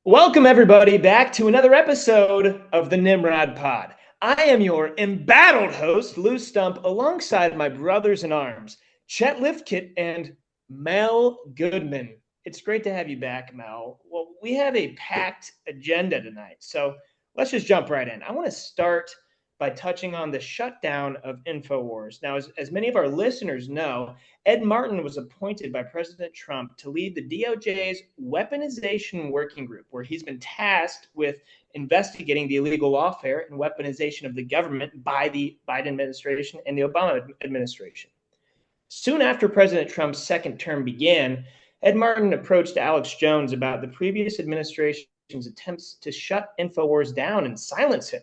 Welcome, everybody, back to another episode of the Nimrod Pod. I am your embattled host, Lou Stump, alongside my brothers in arms, Chet Lifkit and Mel Goodman. It's great to have you back, Mel. Well, we have a packed agenda tonight, so let's just jump right in. I want to start by touching on the shutdown of Infowars. Now, as many of our listeners know, Ed Martin was appointed by President Trump to lead the DOJ's weaponization working group, where he's been tasked with investigating the illegal lawfare and weaponization of the government by the Biden administration and the Obama administration. Soon after President Trump's second term began, Ed Martin approached Alex Jones about the previous administration's attempts to shut Infowars down and silence him.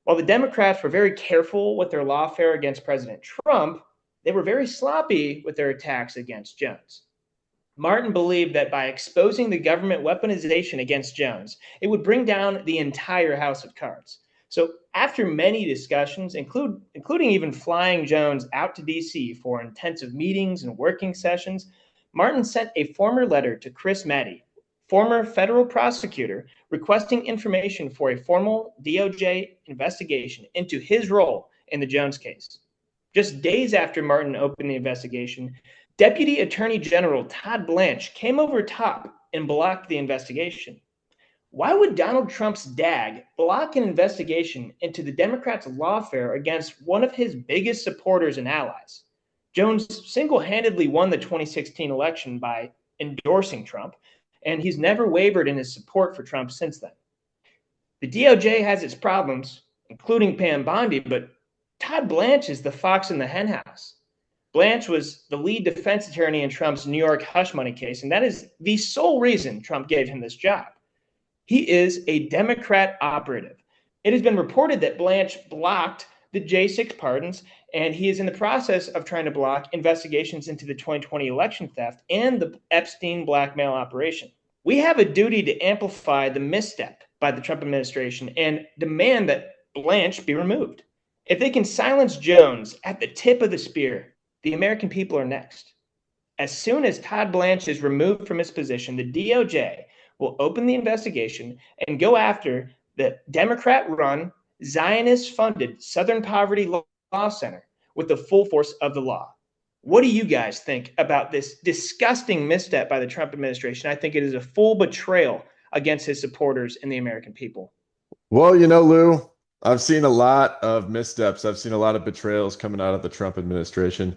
While the Democrats were very careful with their lawfare against President Trump, they were very sloppy with their attacks against Jones. Martin believed that by exposing the government weaponization against Jones, it would bring down the entire house of cards. So after many discussions, including even flying Jones out to D.C. for intensive meetings and working sessions, Martin sent a former letter to Chris Maddy, former federal prosecutor, requesting information for a formal DOJ investigation into his role in the Jones case. Just days after Martin opened the investigation, Deputy Attorney General Todd Blanche came over top and blocked the investigation. Why would Donald Trump's DAG block an investigation into the Democrats' lawfare against one of his biggest supporters and allies? Jones single-handedly won the 2016 election by endorsing Trump, and he's never wavered in his support for Trump since then. The DOJ has its problems, including Pam Bondi, but Todd Blanche is the fox in the henhouse. Blanche was the lead defense attorney in Trump's New York hush money case, and that is the sole reason Trump gave him this job. He is a Democrat operative. It has been reported that Blanche blocked the J6 pardons, and he is in the process of trying to block investigations into the 2020 election theft and the Epstein blackmail operation. We have a duty to amplify the misstep by the Trump administration and demand that Blanche be removed. If they can silence Jones at the tip of the spear, the American people are next. As soon as Todd Blanche is removed from his position, the DOJ will open the investigation and go after the Democrat-run, Zionist-funded Southern Poverty Law Center with the full force of the law. What do you guys think about this disgusting misstep by the Trump administration? I think it is a full betrayal against his supporters and the American people. Well, Lou, I've seen a lot of missteps. I've seen a lot of betrayals coming out of the Trump administration.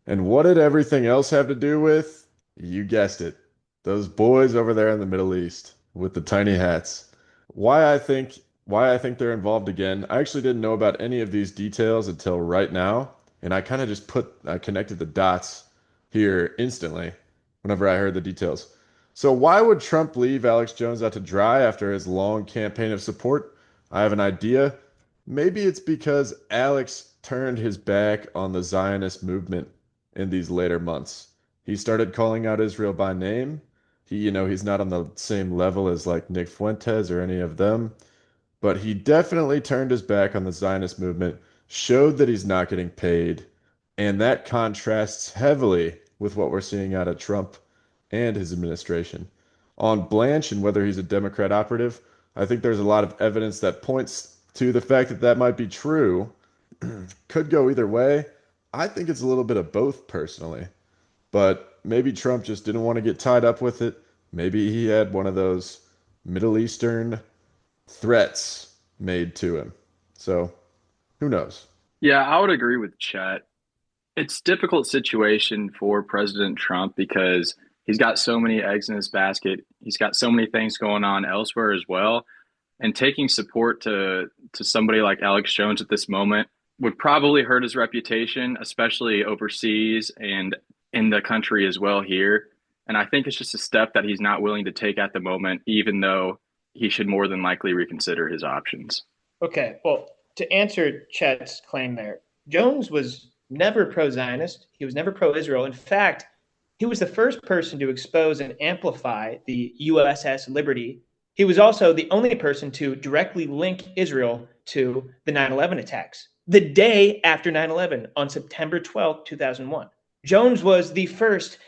And what did everything else have to do with? You guessed it. Those boys over there in the Middle East with the tiny hats. Why I think they're involved again. I actually didn't know about any of these details until right now, and I kind of just connected the dots here instantly whenever I heard the details. So why would Trump leave Alex Jones out to dry after his long campaign of support? I have an idea. Maybe it's because Alex turned his back on the Zionist movement in these later months. He started calling out Israel by name. He's not on the same level as like Nick Fuentes or any of them. But he definitely turned his back on the Zionist movement, showed that he's not getting paid, and that contrasts heavily with what we're seeing out of Trump and his administration. On Blanche and whether he's a Democrat operative, I think there's a lot of evidence that points to the fact that that might be true. Could go either way. I think it's a little bit of both personally. But maybe Trump just didn't want to get tied up with it. Maybe he had one of those Middle Eastern threats made to him. So who knows? Yeah, I would agree with Chet. It's a difficult situation for President Trump because he's got so many eggs in his basket. He's got so many things going on elsewhere as well. And taking support to somebody like Alex Jones at this moment would probably hurt his reputation, especially overseas and in the country as well here. And I think it's just a step that he's not willing to take at the moment, even though he should more than likely reconsider his options. Okay, well, to answer Chet's claim there, Jones was never pro-Zionist. He was never pro-Israel. In fact, he was the first person to expose and amplify the USS Liberty. He was also the only person to directly link Israel to the 9/11 attacks, the day after 9/11 on September 12, 2001. Jones was the first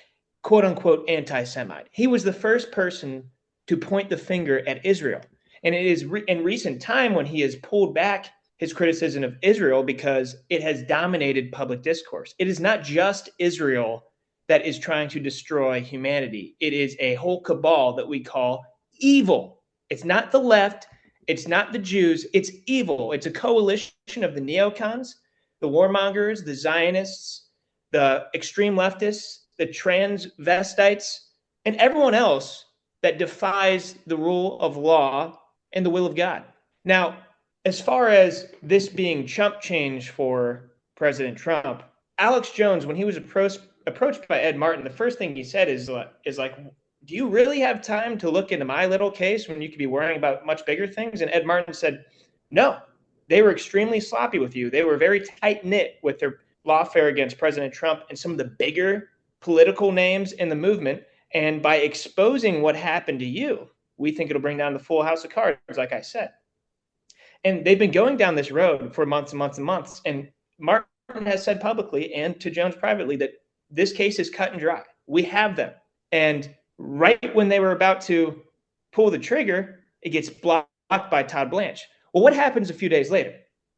quote-unquote anti-Semite. He was the first person to point the finger at Israel. And it is in recent time when he has pulled back his criticism of Israel because it has dominated public discourse. It is not just Israel that is trying to destroy humanity. It is a whole cabal that we call evil. It's not the left. It's not the Jews. It's evil. It's a coalition of the neocons, the warmongers, the Zionists, the extreme leftists, the transvestites, and everyone else that defies the rule of law and the will of God. Now, as far as this being chump change for President Trump, Alex Jones, when he was approached by Ed Martin, the first thing he said is like, do you really have time to look into my little case when you could be worrying about much bigger things? And Ed Martin said, no, they were extremely sloppy with you. They were very tight-knit with their lawfare against President Trump and some of the bigger political names in the movement. And by exposing what happened to you, we think it'll bring down the full house of cards, like I said. And they've been going down this road for months and months and months. And Martin has said publicly and to Jones privately that this case is cut and dry. We have them. And right when they were about to pull the trigger, it gets blocked by Todd Blanche. Well, what happens a few days later?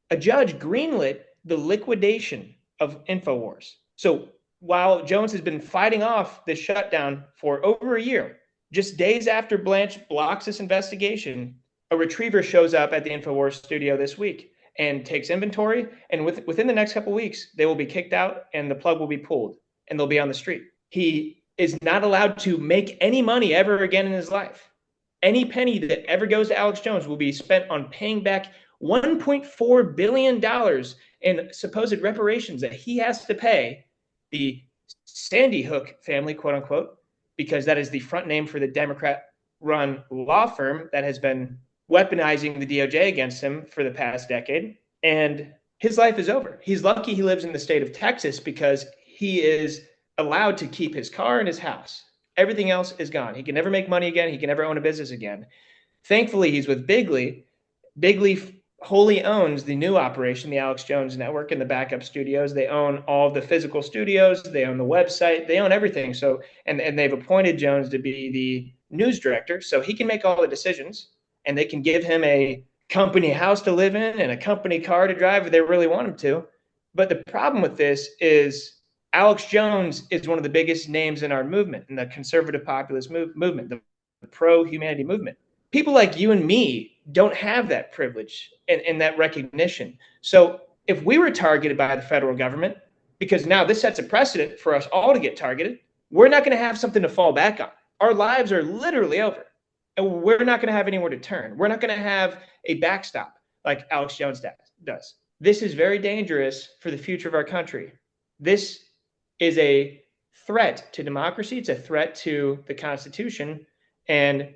A judge greenlit the liquidation of Infowars. So while Jones has been fighting off this shutdown for over a year, just days after Blanche blocks this investigation, a retriever shows up at the Infowars studio this week and takes inventory. And within the next couple of weeks, they will be kicked out and the plug will be pulled and they'll be on the street. He is not allowed to make any money ever again in his life. Any penny that ever goes to Alex Jones will be spent on paying back $1.4 billion in supposed reparations that he has to pay the Sandy Hook family, quote unquote, because that is the front name for the Democrat-run law firm that has been weaponizing the DOJ against him for the past decade. And his life is over. He's lucky he lives in the state of Texas because he is allowed to keep his car and his house. Everything else is gone. He can never make money again. He can never own a business again. Thankfully, he's with Bigley. Bigley wholly owns the new operation, the Alex Jones Network, and the backup studios. They own all the physical studios. They own the website. They own everything. So, and they've appointed Jones to be the news director, so he can make all the decisions, and they can give him a company house to live in and a company car to drive if they really want him to. But the problem with this is Alex Jones is one of the biggest names in our movement, in the conservative populist movement, the pro-humanity movement. People like you and me don't have that privilege and that recognition. So if we were targeted by the federal government, because now this sets a precedent for us all to get targeted, we're not going to have something to fall back on. Our lives are literally over, and we're not going to have anywhere to turn. We're not going to have a backstop like Alex Jones does. This is very dangerous for the future of our country. This is a threat to democracy. It's a threat to the Constitution. And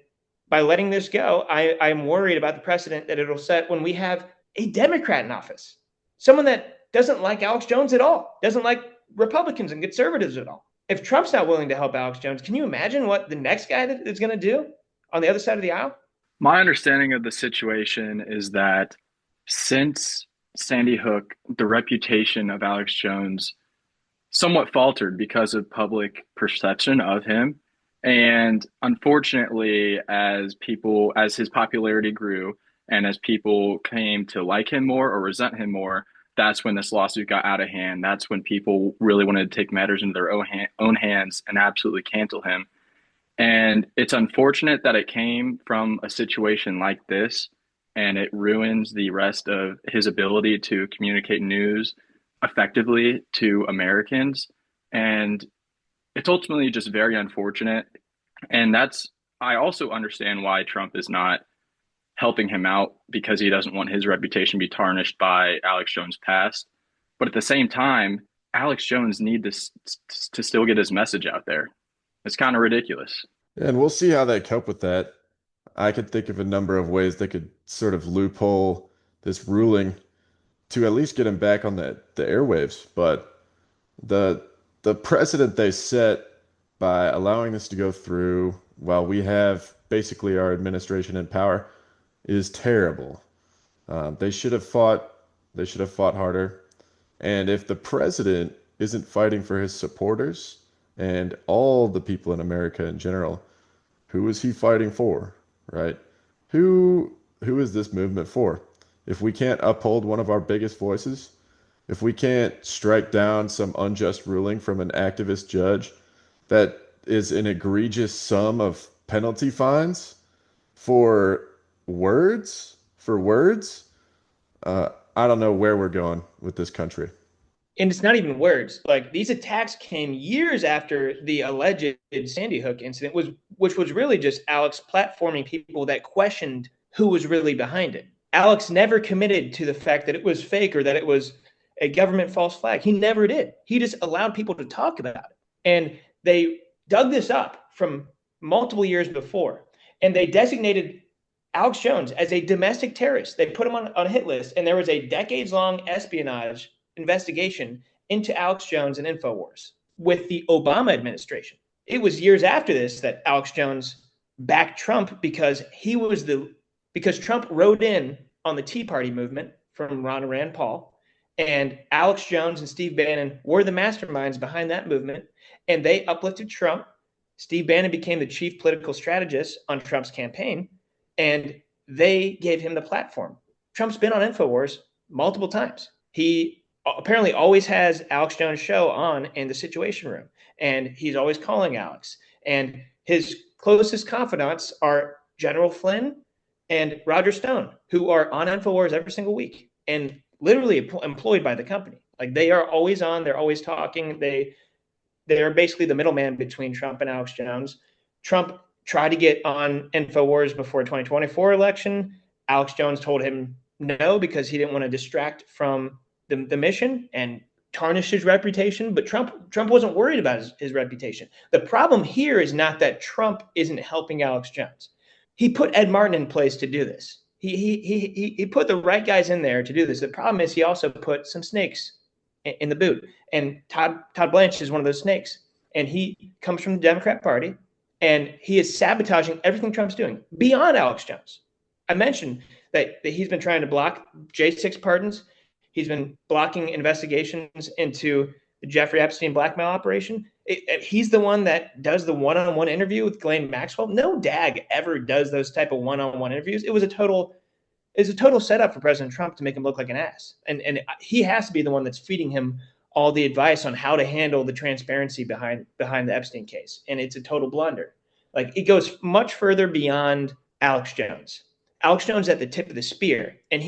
by letting this go, I'm worried about the precedent that it'll set when we have a Democrat in office, someone that doesn't like Alex Jones at all, doesn't like Republicans and conservatives at all. If Trump's not willing to help Alex Jones, can you imagine what the next guy is going to do on the other side of the aisle? My understanding of the situation is that since Sandy Hook, the reputation of Alex Jones somewhat faltered because of public perception of him. And unfortunately, as his popularity grew and as people came to like him more or resent him more, that's when this lawsuit got out of hand. That's when people really wanted to take matters into their own hands and absolutely cancel him. And it's unfortunate that it came from a situation like this, and it ruins the rest of his ability to communicate news effectively to Americans. And it's ultimately just very unfortunate. And I also understand why Trump is not helping him out, because he doesn't want his reputation to be tarnished by Alex Jones' past. But at the same time, Alex Jones needs to still get his message out there. It's kind of ridiculous. And we'll see how they cope with that. I could think of a number of ways they could sort of loophole this ruling to at least get him back on the airwaves. But the precedent they set by allowing this to go through while we have basically our administration in power is terrible. They should have fought harder. And if the president isn't fighting for his supporters and all the people in America in general Who is he fighting for, right? Who is this movement for? If we can't uphold one of our biggest voices, if we can't strike down some unjust ruling from an activist judge that is an egregious sum of penalty fines for words, I don't know where we're going with this country. And it's not even words. Like, these attacks came years after the alleged Sandy Hook incident, which was really just Alex platforming people that questioned who was really behind it. Alex never committed to the fact that it was fake or that it was a government false flag. He never did. He just allowed people to talk about it. And they dug this up from multiple years before, and they designated Alex Jones as a domestic terrorist. They put him on a hit list, and there was a decades-long espionage investigation into Alex Jones and Infowars with the Obama administration. It was years after this that Alex Jones backed Trump because Trump rode in on the Tea Party movement from Ron and Rand Paul, and Alex Jones and Steve Bannon were the masterminds behind that movement, and they uplifted Trump. Steve Bannon became the chief political strategist on Trump's campaign, and they gave him the platform. Trump's been on Infowars multiple times. He apparently always has Alex Jones' show on in the Situation Room, and he's always calling Alex. And his closest confidants are General Flynn and Roger Stone, who are on Infowars every single week and literally employed by the company. Like, they are always on, they're always talking. They're basically the middleman between Trump and Alex Jones. Trump tried to get on Infowars before 2024 election. Alex Jones told him no because he didn't want to distract from the mission and tarnish his reputation. But Trump wasn't worried about his reputation. The problem here is not that Trump isn't helping Alex Jones. He put Ed Martin in place to do this. He put the right guys in there to do this. The problem is he also put some snakes in the boot. And Todd Blanche is one of those snakes. And he comes from the Democrat Party, and he is sabotaging everything Trump's doing beyond Alex Jones. I mentioned that he's been trying to block J6 pardons. He's been blocking investigations into the Jeffrey Epstein blackmail operation. He's the one that does the one-on-one interview with Ghislaine Maxwell. No DAG ever does those type of one-on-one interviews. It was a total setup for President Trump to make him look like an ass. And he has to be the one that's feeding him all the advice on how to handle the transparency behind the Epstein case. And it's a total blunder. Like, it goes much further beyond Alex Jones. Alex Jones at the tip of the spear, and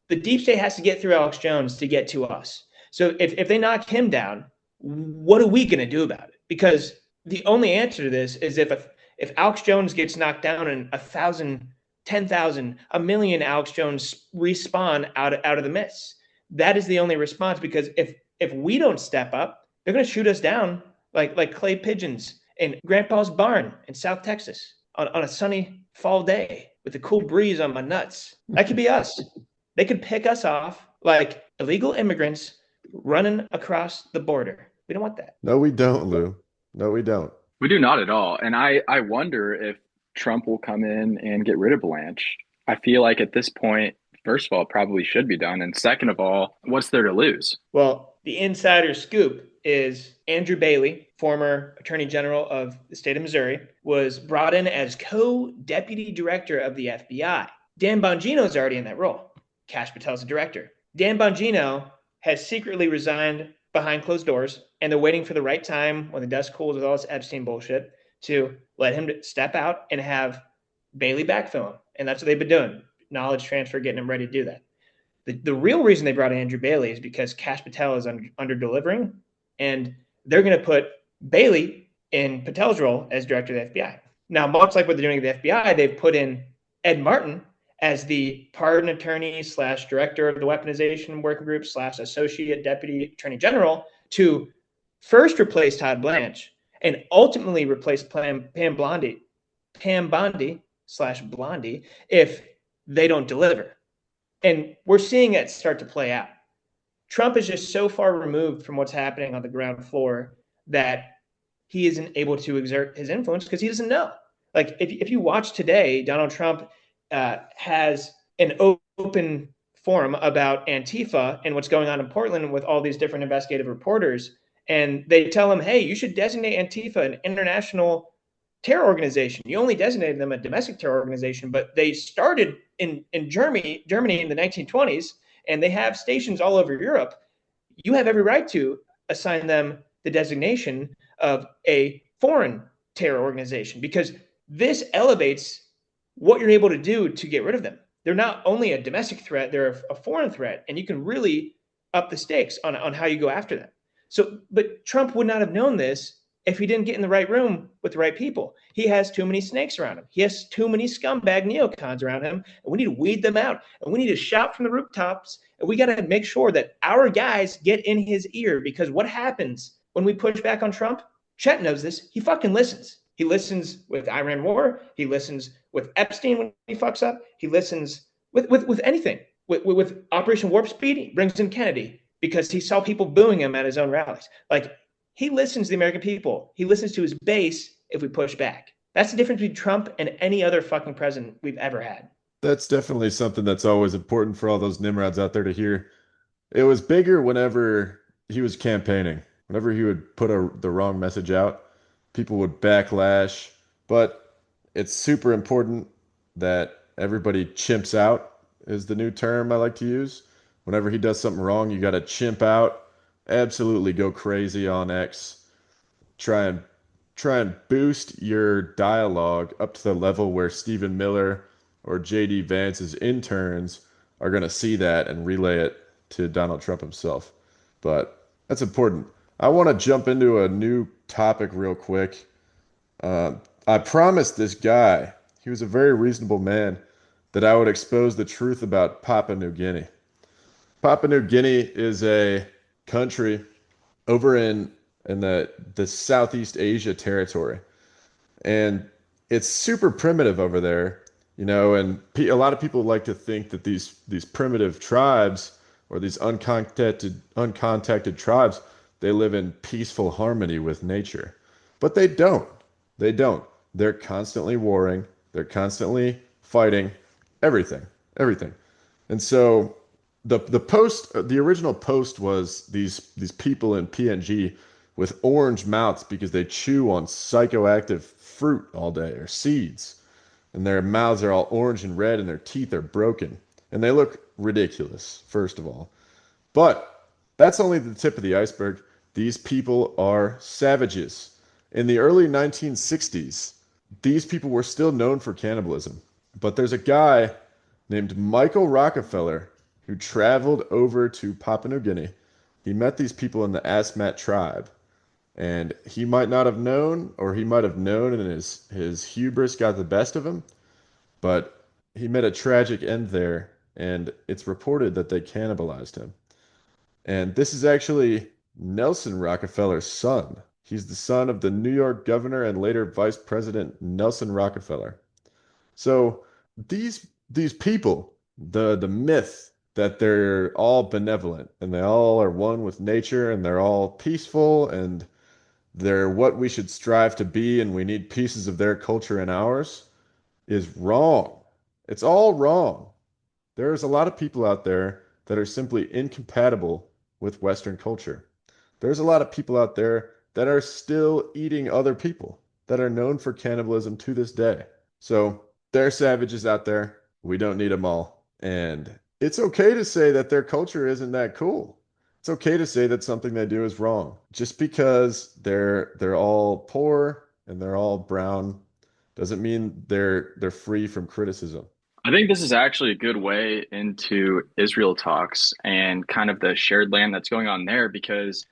the deep state has to get through Alex Jones to get to us. So if they knock him down, what are we going to do about it? Because the only answer to this is if Alex Jones gets knocked down and 1,000, 10,000, a million Alex Jones respawn out of the mist. That is the only response, because if we don't step up, they're going to shoot us down like clay pigeons in Grandpa's barn in South Texas on a sunny fall day with a cool breeze on my nuts. That could be us. They could pick us off like illegal immigrants running across the border. We don't want that. No, we don't, Lou. No, we don't. We do not at all. And I wonder if Trump will come in and get rid of Blanche. I feel like at this point, first of all, it probably should be done. And second of all, what's there to lose? Well, the insider scoop is Andrew Bailey, former Attorney General of the state of Missouri, was brought in as co-deputy director of the FBI. Dan Bongino is already in that role. Kash Patel's the director. Dan Bongino has secretly resigned behind closed doors, and they're waiting for the right time when the dust cools with all this Epstein bullshit to let him step out and have Bailey backfill him. And that's what they've been doing. Knowledge transfer, getting him ready to do that. The real reason they brought in Andrew Bailey is because Kash Patel is under delivering, and they're going to put Bailey in Patel's role as director of the FBI. Now, much like what they're doing at the FBI, they've put in Ed Martin as the pardon attorney / director of the weaponization working group / associate deputy attorney general to first replace Todd Blanche and ultimately replace Pam Bondi / Blondie if they don't deliver. And we're seeing it start to play out. Trump is just so far removed from what's happening on the ground floor that he isn't able to exert his influence because he doesn't know. Like, if you watch today, Donald Trump has an open forum about Antifa and what's going on in Portland with all these different investigative reporters. And they tell him, hey, you should designate Antifa an international terror organization. You only designated them a domestic terror organization, but they started in Germany in the 1920s, and they have stations all over Europe. You have every right to assign them the designation of a foreign terror organization, because this elevates what you're able to do to get rid of them. They're not only a domestic threat, they're a foreign threat, and you can really up the stakes on how you go after them. So, but Trump would not have known this if he didn't get in the right room with the right people. He has too many snakes around him. He has too many scumbag neocons around him, and we need to weed them out. And we need to shout from the rooftops, and we got to make sure that our guys get in his ear, because what happens when we push back on Trump? Chet knows this. He fucking listens. He listens with Iran war. He listens with Epstein when he fucks up. He listens with anything. With Operation Warp Speed, he brings in Kennedy because he saw people booing him at his own rallies. Like, he listens to the American people. He listens to his base if we push back. That's the difference between Trump and any other fucking president we've ever had. That's definitely something that's always important for all those Nimrods out there to hear. It was bigger whenever he was campaigning. Whenever he would put the wrong message out, people would backlash. But it's super important that everybody chimps out, is the new term I like to use. Whenever he does something wrong, you got to chimp out. Absolutely go crazy on X. Try and boost your dialogue up to the level where Stephen Miller or JD Vance's interns are going to see that and relay it to Donald Trump himself. But that's important. I want to jump into a new topic real quick. I promised this guy, he was a very reasonable man, that I would expose the truth about Papua New Guinea. Papua New Guinea is a country over in the Southeast Asia territory. And it's super primitive over there, and a lot of people like to think that these primitive tribes, or these uncontacted tribes, they live in peaceful harmony with nature. But they don't. They don't. They're constantly warring. They're constantly fighting. Everything. And so the original post was these people in PNG with orange mouths because they chew on psychoactive fruit all day, or seeds. And their mouths are all orange and red, and their teeth are broken. And they look ridiculous, first of all. But that's only the tip of the iceberg. These people are savages. In the early 1960s, these people were still known for cannibalism. But there's a guy named Michael Rockefeller who traveled over to Papua New Guinea. He met these people in the Asmat tribe. And he might not have known, or he might have known and his hubris got the best of him. But he met a tragic end there, and it's reported that they cannibalized him. And this is actually Nelson Rockefeller's son. He's the son of the New York governor and later vice president Nelson Rockefeller. So these people, the myth that they're all benevolent and they all are one with nature and they're all peaceful and they're what we should strive to be and we need pieces of their culture in ours, is wrong. It's all wrong. There's a lot of people out there that are simply incompatible with Western culture. There's a lot of people out there that are still eating other people, that are known for cannibalism to this day. So there are savages out there. We don't need them all. And it's okay to say that their culture isn't that cool. It's okay to say that something they do is wrong. Just because they're all poor and they're all brown doesn't mean they're free from criticism. I think this is actually a good way into Israel talks and kind of the shared land that's going on there, because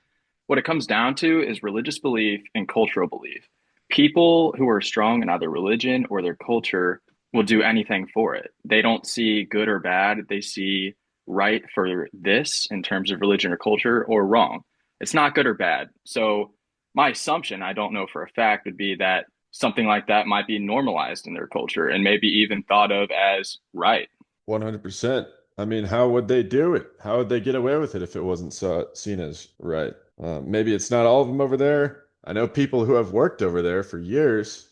what it comes down to is religious belief and cultural belief. People who are strong in either religion or their culture will do anything for it. They don't see good or bad. They see right for this in terms of religion or culture, or wrong. It's not good or bad. So my assumption, I don't know for a fact, would be that something like that might be normalized in their culture and maybe even thought of as right. 100%. I mean, how would they do it? How would they get away with it if it wasn't seen as right? Maybe it's not all of them over there. I know people who have worked over there for years,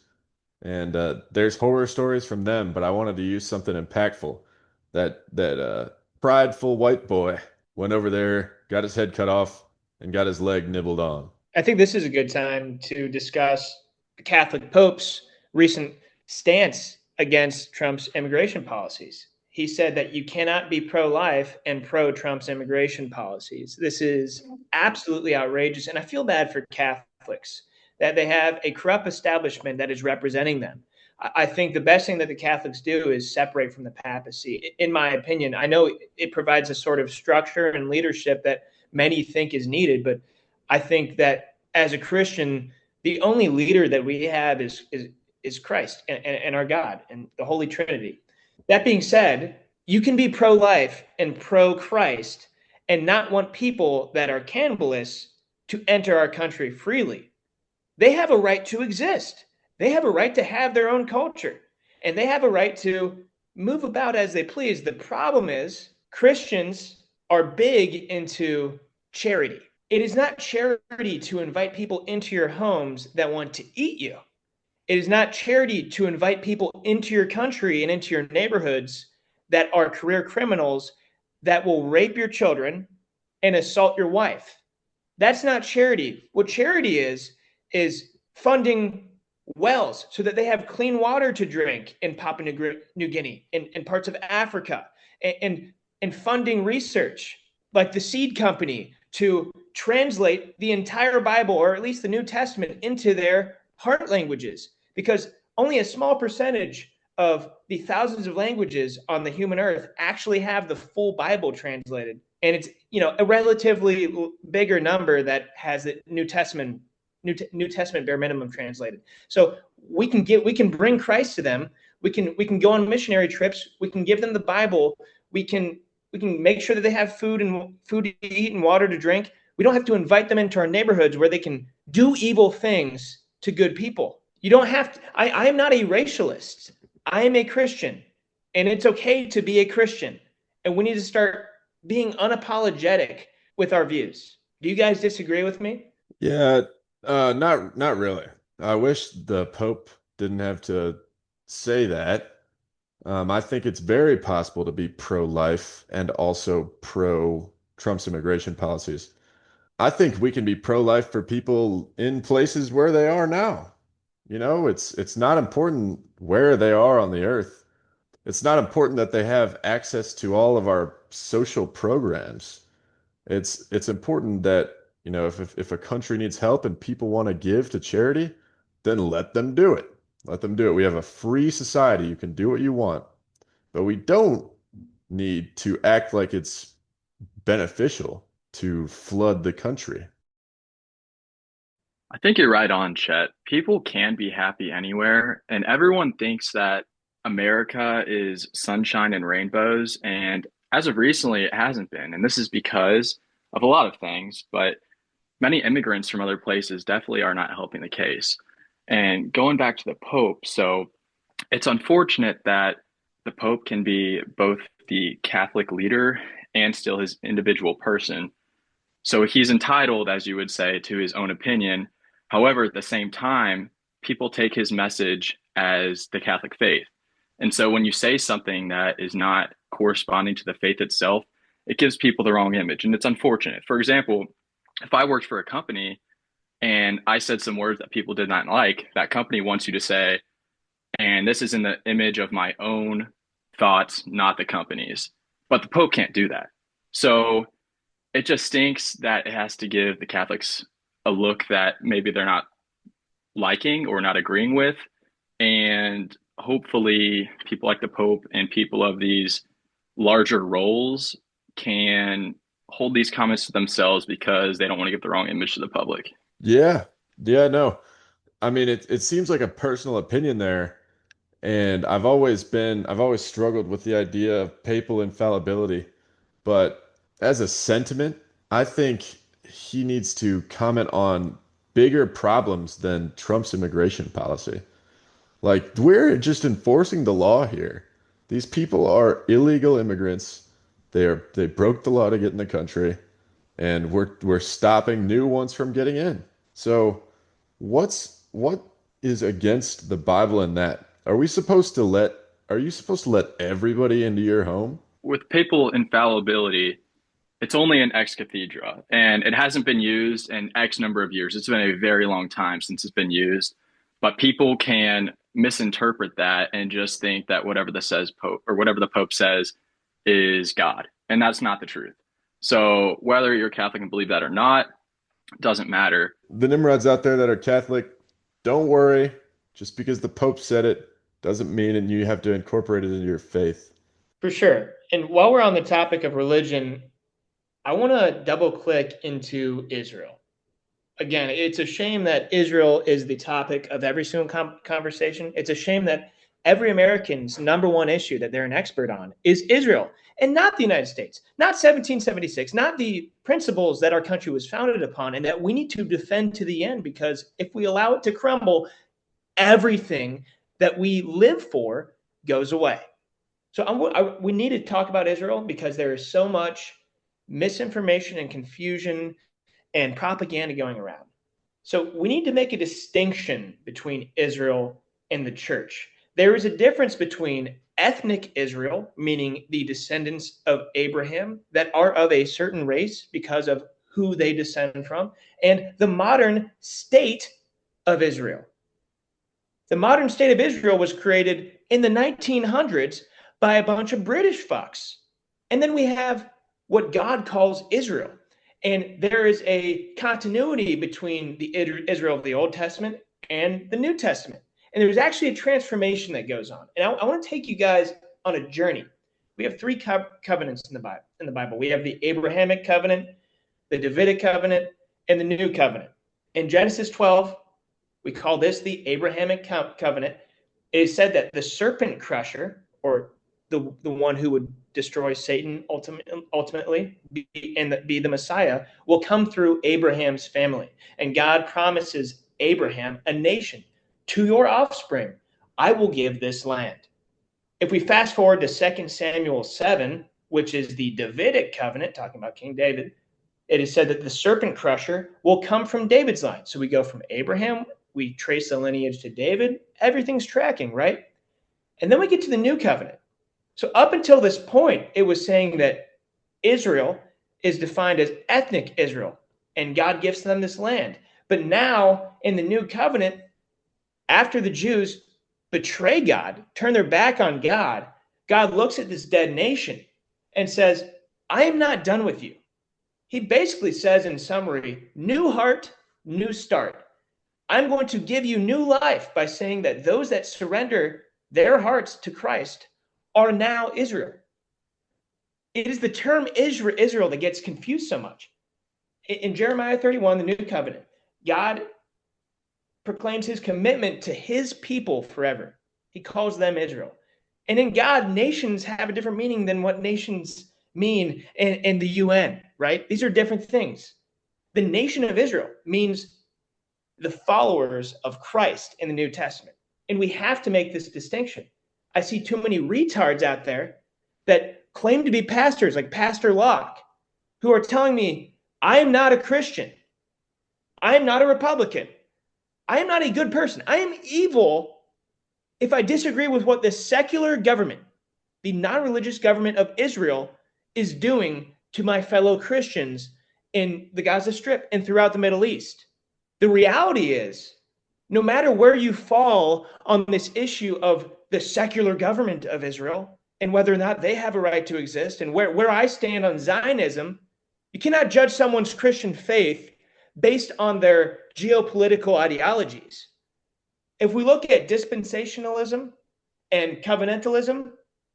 and there's horror stories from them, but I wanted to use something impactful. That prideful white boy went over there, got his head cut off, and got his leg nibbled on. I think this is a good time to discuss the Catholic popes recent stance against Trump's immigration policies. He said that you cannot be pro-life and pro-Trump's immigration policies. This is absolutely outrageous, and I feel bad for Catholics that they have a corrupt establishment that is representing them. I think the best thing that the Catholics do is separate from the papacy. In my opinion, I know it provides a sort of structure and leadership that many think is needed, but I think that as a Christian, the only leader that we have is Christ and our God and the Holy Trinity. That being said, you can be pro-life and pro-Christ and not want people that are cannibalists to enter our country freely. They have a right to exist. They have a right to have their own culture, and they have a right to move about as they please. The problem is Christians are big into charity. It is not charity to invite people into your homes that want to eat you. It is not charity to invite people into your country and into your neighborhoods that are career criminals that will rape your children and assault your wife. That's not charity. What charity is funding wells so that they have clean water to drink in Papua New Guinea, in parts of Africa, and funding research like the Seed Company to translate the entire Bible, or at least the New Testament, into their heart languages, because only a small percentage of the thousands of languages on the human earth actually have the full Bible translated. And it's, a relatively bigger number that has the New Testament bare minimum translated. So we can bring Christ to them. We can go on missionary trips. We can give them the Bible. We can make sure that they have food to eat and water to drink. We don't have to invite them into our neighborhoods where they can do evil things to good people. You don't have to. I am not a racialist. I am a Christian, and it's okay to be a Christian. And we need to start being unapologetic with our views. Do you guys disagree with me? Yeah, not really. I wish the Pope didn't have to say that. I think it's very possible to be pro-life and also pro-Trump's immigration policies. I think we can be pro-life for people in places where they are now. It's not important where they are on the earth. It's not important that they have access to all of our social programs. It's important that, if a country needs help and people want to give to charity, then let them do it. Let them do it. We have a free society. You can do what you want, but we don't need to act like it's beneficial to flood the country. I think you're right on, Chet. People can be happy anywhere, and everyone thinks that America is sunshine and rainbows. And as of recently, it hasn't been. And this is because of a lot of things, but many immigrants from other places definitely are not helping the case. And going back to the Pope, so it's unfortunate that the Pope can be both the Catholic leader and still his individual person. So he's entitled, as you would say, to his own opinion. However, at the same time, people take his message as the Catholic faith. And so when you say something that is not corresponding to the faith itself, it gives people the wrong image. And it's unfortunate. For example, if I worked for a company and I said some words that people did not like, that company wants you to say, and this is in the image of my own thoughts, not the company's. But the Pope can't do that. So it just stinks that it has to give the Catholics a look that maybe they're not liking or not agreeing with. And hopefully people like the Pope and people of these larger roles can hold these comments to themselves because they don't want to give the wrong image to the public. Yeah. Yeah, no. I mean, it seems like a personal opinion there. And I've always struggled with the idea of papal infallibility. But as a sentiment, I think he needs to comment on bigger problems than Trump's immigration policy. Like, we're just enforcing the law here. These people are illegal immigrants. They broke the law to get in the country, and we're stopping new ones from getting in. So, what is against the Bible in that? Are you supposed to let everybody into your home? With papal infallibility, it's only an ex cathedra, and it hasn't been used in X number of years. It's been a very long time since it's been used. But people can misinterpret that and just think that whatever the Pope says is God. And that's not the truth. So whether you're Catholic and believe that or not, doesn't matter. The Nimrods out there that are Catholic, don't worry. Just because the Pope said it doesn't mean and you have to incorporate it into your faith. For sure. And while we're on the topic of religion, I want to double click into Israel. Again, it's a shame that Israel is the topic of every single conversation. It's a shame that every American's number one issue that they're an expert on is Israel and not the United States, not 1776, not the principles that our country was founded upon and that we need to defend to the end, because if we allow it to crumble, everything that we live for goes away. So we need to talk about Israel because there is so much misinformation and confusion and propaganda going around. So we need to make a distinction between Israel and the church. There is a difference between ethnic Israel, meaning the descendants of Abraham that are of a certain race because of who they descend from, and the modern state of Israel. The modern state of Israel was created in the 1900s by a bunch of British fucks. And then we have what God calls Israel. And there is a continuity between the Israel of the Old Testament and the New Testament. And there's actually a transformation that goes on. And I want to take you guys on a journey. We have three covenants in the Bible. We have the Abrahamic covenant, the Davidic covenant, and the New covenant. In Genesis 12, we call this the Abrahamic covenant. It is said that the serpent crusher, or the one who would destroy Satan ultimately, be the Messiah, will come through Abraham's family. And God promises Abraham a nation. To your offspring, I will give this land. If we fast forward to 2 Samuel 7, which is the Davidic covenant, talking about King David, it is said that the serpent crusher will come from David's line. So we go from Abraham, we trace the lineage to David, everything's tracking, right? And then we get to the New covenant. So up until this point, it was saying that Israel is defined as ethnic Israel, and God gives them this land. But now in the New covenant, after the Jews betray God, turn their back on God, God looks at this dead nation and says, I am not done with you. He basically says in summary, new heart, new start. I'm going to give you new life by saying that those that surrender their hearts to Christ are now Israel. It is the term Israel that gets confused so much. In Jeremiah 31, the New Covenant, God proclaims his commitment to his people forever. He calls them Israel. And in God, nations have a different meaning than what nations mean in the UN, right? These are different things. The nation of Israel means the followers of Christ in the New Testament. And we have to make this distinction. I see too many retards out there that claim to be pastors, like Pastor Locke, who are telling me, I am not a Christian. I am not a Republican. I am not a good person. I am evil if I disagree with what the secular government, the non-religious government of Israel, is doing to my fellow Christians in the Gaza Strip and throughout the Middle East. The reality is, no matter where you fall on this issue of the secular government of Israel and whether or not they have a right to exist, and where I stand on Zionism, you cannot judge someone's Christian faith based on their geopolitical ideologies. If we look at dispensationalism and covenantalism,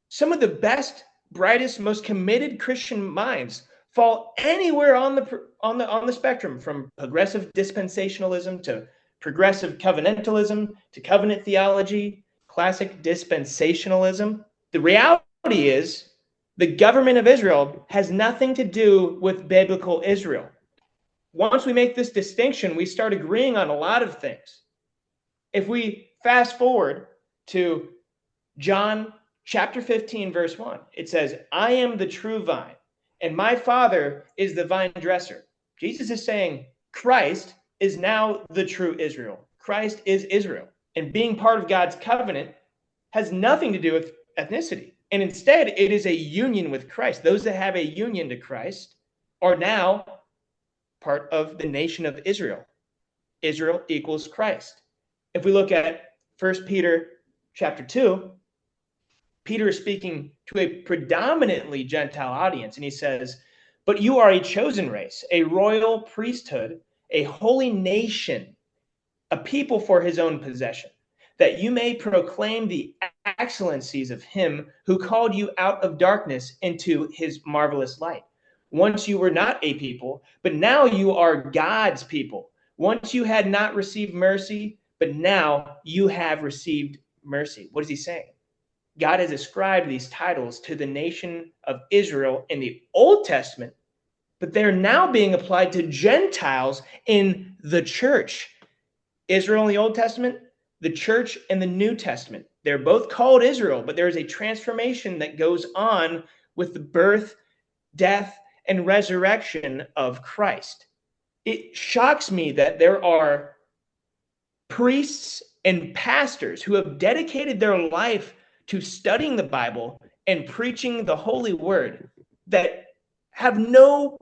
some of the best, brightest, most committed Christian minds fall anywhere on the spectrum, from progressive dispensationalism to progressive covenantalism to covenant theology, classic dispensationalism. The reality is the government of Israel has nothing to do with biblical Israel. Once we make this distinction, we start agreeing on a lot of things. If we fast forward to John chapter 15, verse 1, it says, I am the true vine, and my Father is the vine dresser. Jesus is saying Christ is now the true Israel. Christ is Israel. And being part of God's covenant has nothing to do with ethnicity. And instead, it is a union with Christ. Those that have a union to Christ are now part of the nation of Israel. Israel equals Christ. If we look at 1 Peter chapter 2, Peter is speaking to a predominantly Gentile audience, and he says, "But you are a chosen race, a royal priesthood, a holy nation, a people for his own possession, that you may proclaim the excellencies of him who called you out of darkness into his marvelous light. Once you were not a people, but now you are God's people. Once you had not received mercy, but now you have received mercy." What is he saying? God has ascribed these titles to the nation of Israel in the Old Testament, but they're now being applied to Gentiles in the church. Israel in the Old Testament, the church in the New Testament. They're both called Israel, but there is a transformation that goes on with the birth, death, and resurrection of Christ. It shocks me that there are priests and pastors who have dedicated their life to studying the Bible and preaching the holy word that have no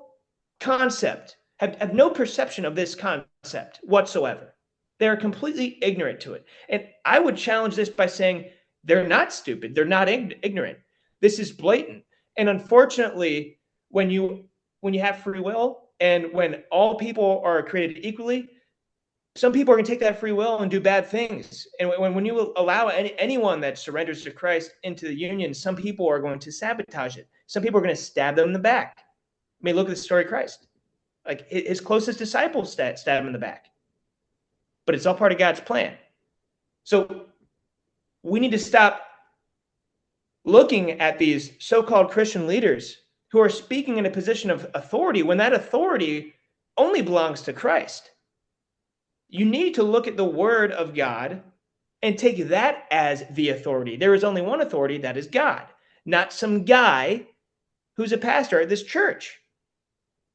concept, have no perception of this concept whatsoever. They're completely ignorant to it. And I would challenge this by saying they're not stupid. They're not ignorant. This is blatant. And unfortunately, when you have free will and when all people are created equally, some people are going to take that free will and do bad things. And when you allow anyone that surrenders to Christ into the union, some people are going to sabotage it. Some people are going to stab them in the back. I mean, look at the story of Christ. Like his closest disciples stab him in the back. But it's all part of God's plan. So we need to stop looking at these so-called Christian leaders who are speaking in a position of authority when that authority only belongs to Christ. You need to look at the word of God and take that as the authority. There is only one authority, that is God, not some guy who's a pastor at this church.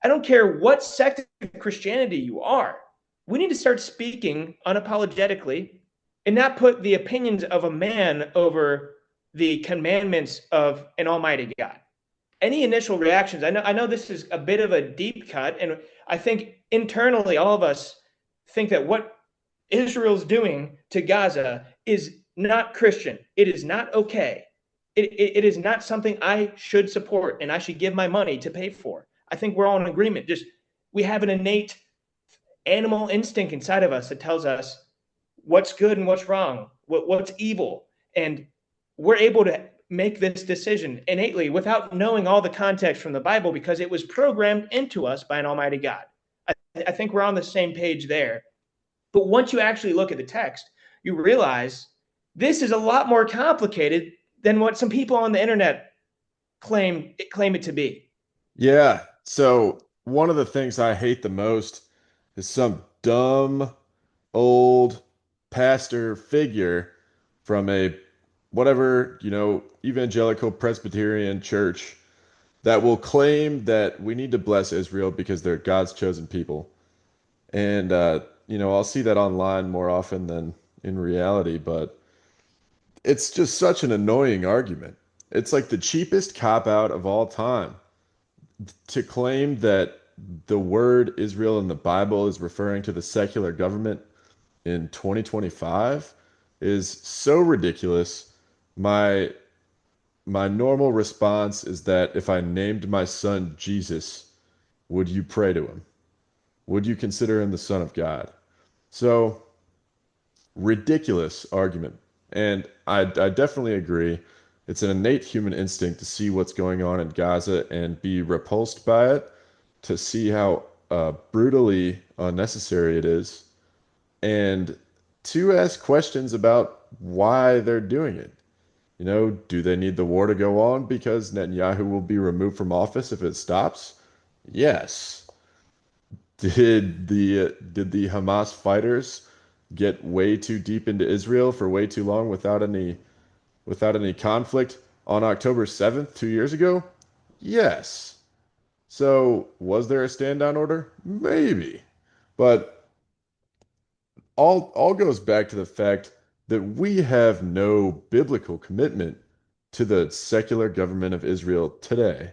I don't care what sect of Christianity you are. We need to start speaking unapologetically and not put the opinions of a man over the commandments of an almighty God. Any initial reactions? I know this is a bit of a deep cut, and I think internally all of us think that what Israel's doing to Gaza is not Christian. It is not okay. It is not something I should support and I should give my money to pay for. I think we're all in agreement. Just we have an innate animal instinct inside of us that tells us what's good and what's wrong, what's evil. And we're able to make this decision innately without knowing all the context from the Bible because it was programmed into us by an almighty God. I think we're on the same page there. But once you actually look at the text, you realize this is a lot more complicated than what some people on the internet claim it to be. Yeah. So one of the things I hate the most is some dumb old pastor figure from a whatever, evangelical Presbyterian church that will claim that we need to bless Israel because they're God's chosen people. And, I'll see that online more often than in reality, but it's just such an annoying argument. It's like the cheapest cop out of all time to claim that the word Israel in the Bible is referring to the secular government in 2025 is so ridiculous. My normal response is that if I named my son Jesus, would you pray to him? Would you consider him the Son of God? So, ridiculous argument. And I definitely agree. It's an innate human instinct to see what's going on in Gaza and be repulsed by it, to see how brutally unnecessary it is, and to ask questions about why they're doing it. Do they need the war to go on because Netanyahu will be removed from office if it stops? Yes. Did the Hamas fighters get way too deep into Israel for way too long without any conflict on October 7th, 2 years ago? Yes. So was there a stand down order? Maybe. But all goes back to the fact that we have no biblical commitment to the secular government of Israel today.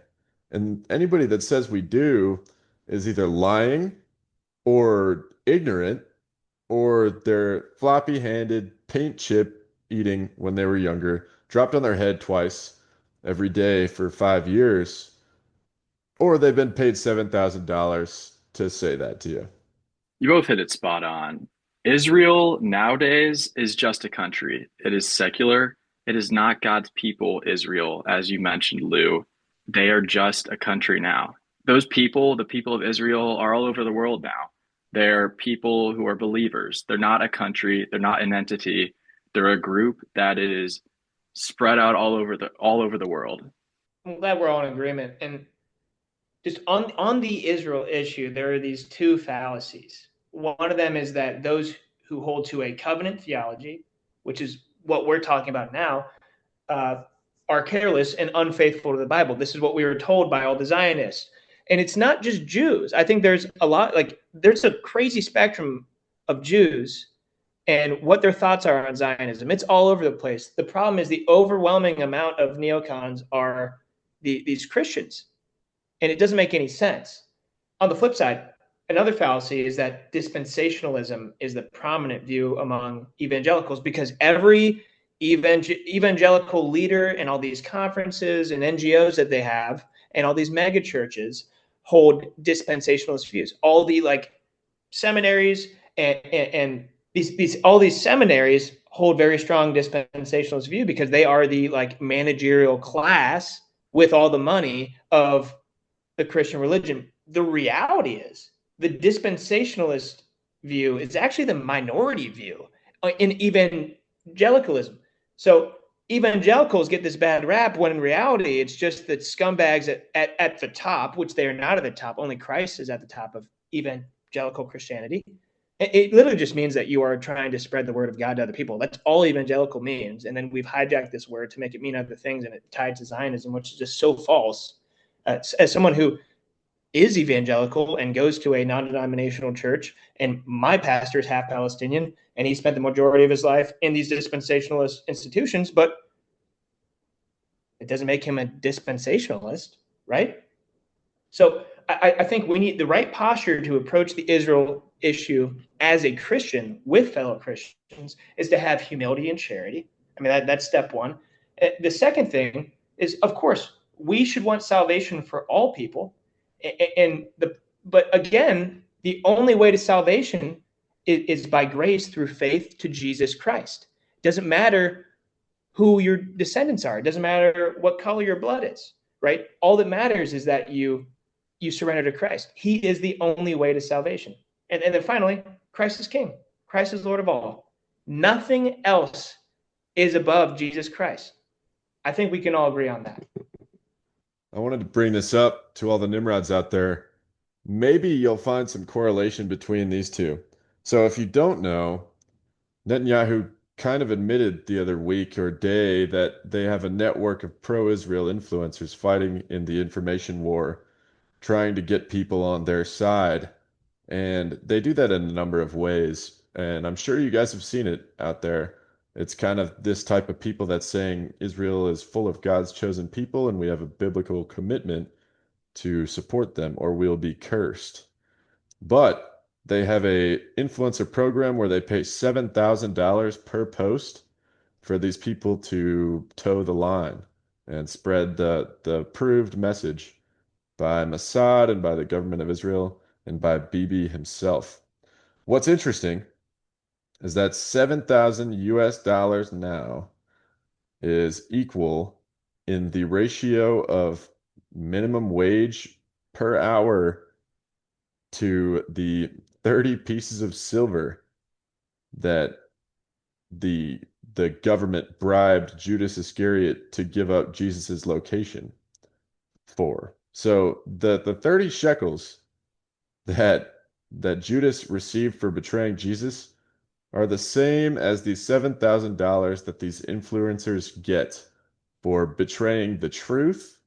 And anybody that says we do is either lying or ignorant or their floppy-handed paint chip eating when they were younger, dropped on their head twice every day for 5 years, or they've been paid $7,000 to say that to you. You both hit it spot on. Israel nowadays is just a country. It is secular. It is not God's people, Israel, as you mentioned, Lou. They are just a country now. Those people, the people of Israel, are all over the world now. They're people who are believers. They're not a country. They're not an entity. They're a group that is spread out all over the world. I'm glad we're all in agreement. And just on the Israel issue, there are these two fallacies. One of them is that those who hold to a covenant theology, which is what we're talking about now, are careless and unfaithful to the Bible. This is what we were told by all the Zionists. And it's not just Jews. I think there's there's a crazy spectrum of Jews and what their thoughts are on Zionism. It's all over the place. The problem is the overwhelming amount of neocons are these Christians, and it doesn't make any sense. On the flip side, another fallacy is that dispensationalism is the prominent view among evangelicals because every evangelical leader and all these conferences and NGOs that they have and all these mega churches hold dispensationalist views. All the seminaries and these all these seminaries hold very strong dispensationalist view because they are the managerial class with all the money of the Christian religion. The reality is the dispensationalist view is actually the minority view in evangelicalism. So evangelicals get this bad rap when in reality it's just that scumbags at the top, which they are not at the top. Only Christ is at the top of evangelical Christianity. It literally just means that you are trying to spread the word of God to other people. That's all evangelical means. And then we've hijacked this word to make it mean other things, and it tied to Zionism, which is just so false. As someone who is evangelical and goes to a non-denominational church, and my pastor is half Palestinian, and he spent the majority of his life in these dispensationalist institutions, but it doesn't make him a dispensationalist, right? So I think we need the right posture to approach the Israel issue as a Christian with fellow Christians is to have humility and charity. I mean, that's step one. The second thing is, of course, we should want salvation for all people. But again, the only way to salvation is by grace through faith to Jesus Christ. It doesn't matter who your descendants are. It doesn't matter what color your blood is, right? All that matters is that you surrender to Christ. He is the only way to salvation. And then finally, Christ is King. Christ is Lord of all. Nothing else is above Jesus Christ. I think we can all agree on that. I wanted to bring this up to all the Nimrods out there. Maybe you'll find some correlation between these two. So if you don't know, Netanyahu kind of admitted the other week or day that they have a network of pro-Israel influencers fighting in the information war, trying to get people on their side. And they do that in a number of ways. And I'm sure you guys have seen it out there. It's kind of this type of people that's saying Israel is full of God's chosen people and we have a biblical commitment to support them or we'll be cursed. But they have a influencer program where they pay $7,000 per post for these people to toe the line and spread the approved message by Mossad and by the government of Israel and by Bibi himself. What's interesting is that 7,000 US dollars now is equal in the ratio of minimum wage per hour to the 30 pieces of silver that the government bribed Judas Iscariot to give up Jesus's location for. So the 30 shekels that Judas received for betraying Jesus are the same as the $7,000 that these influencers get for betraying the truth,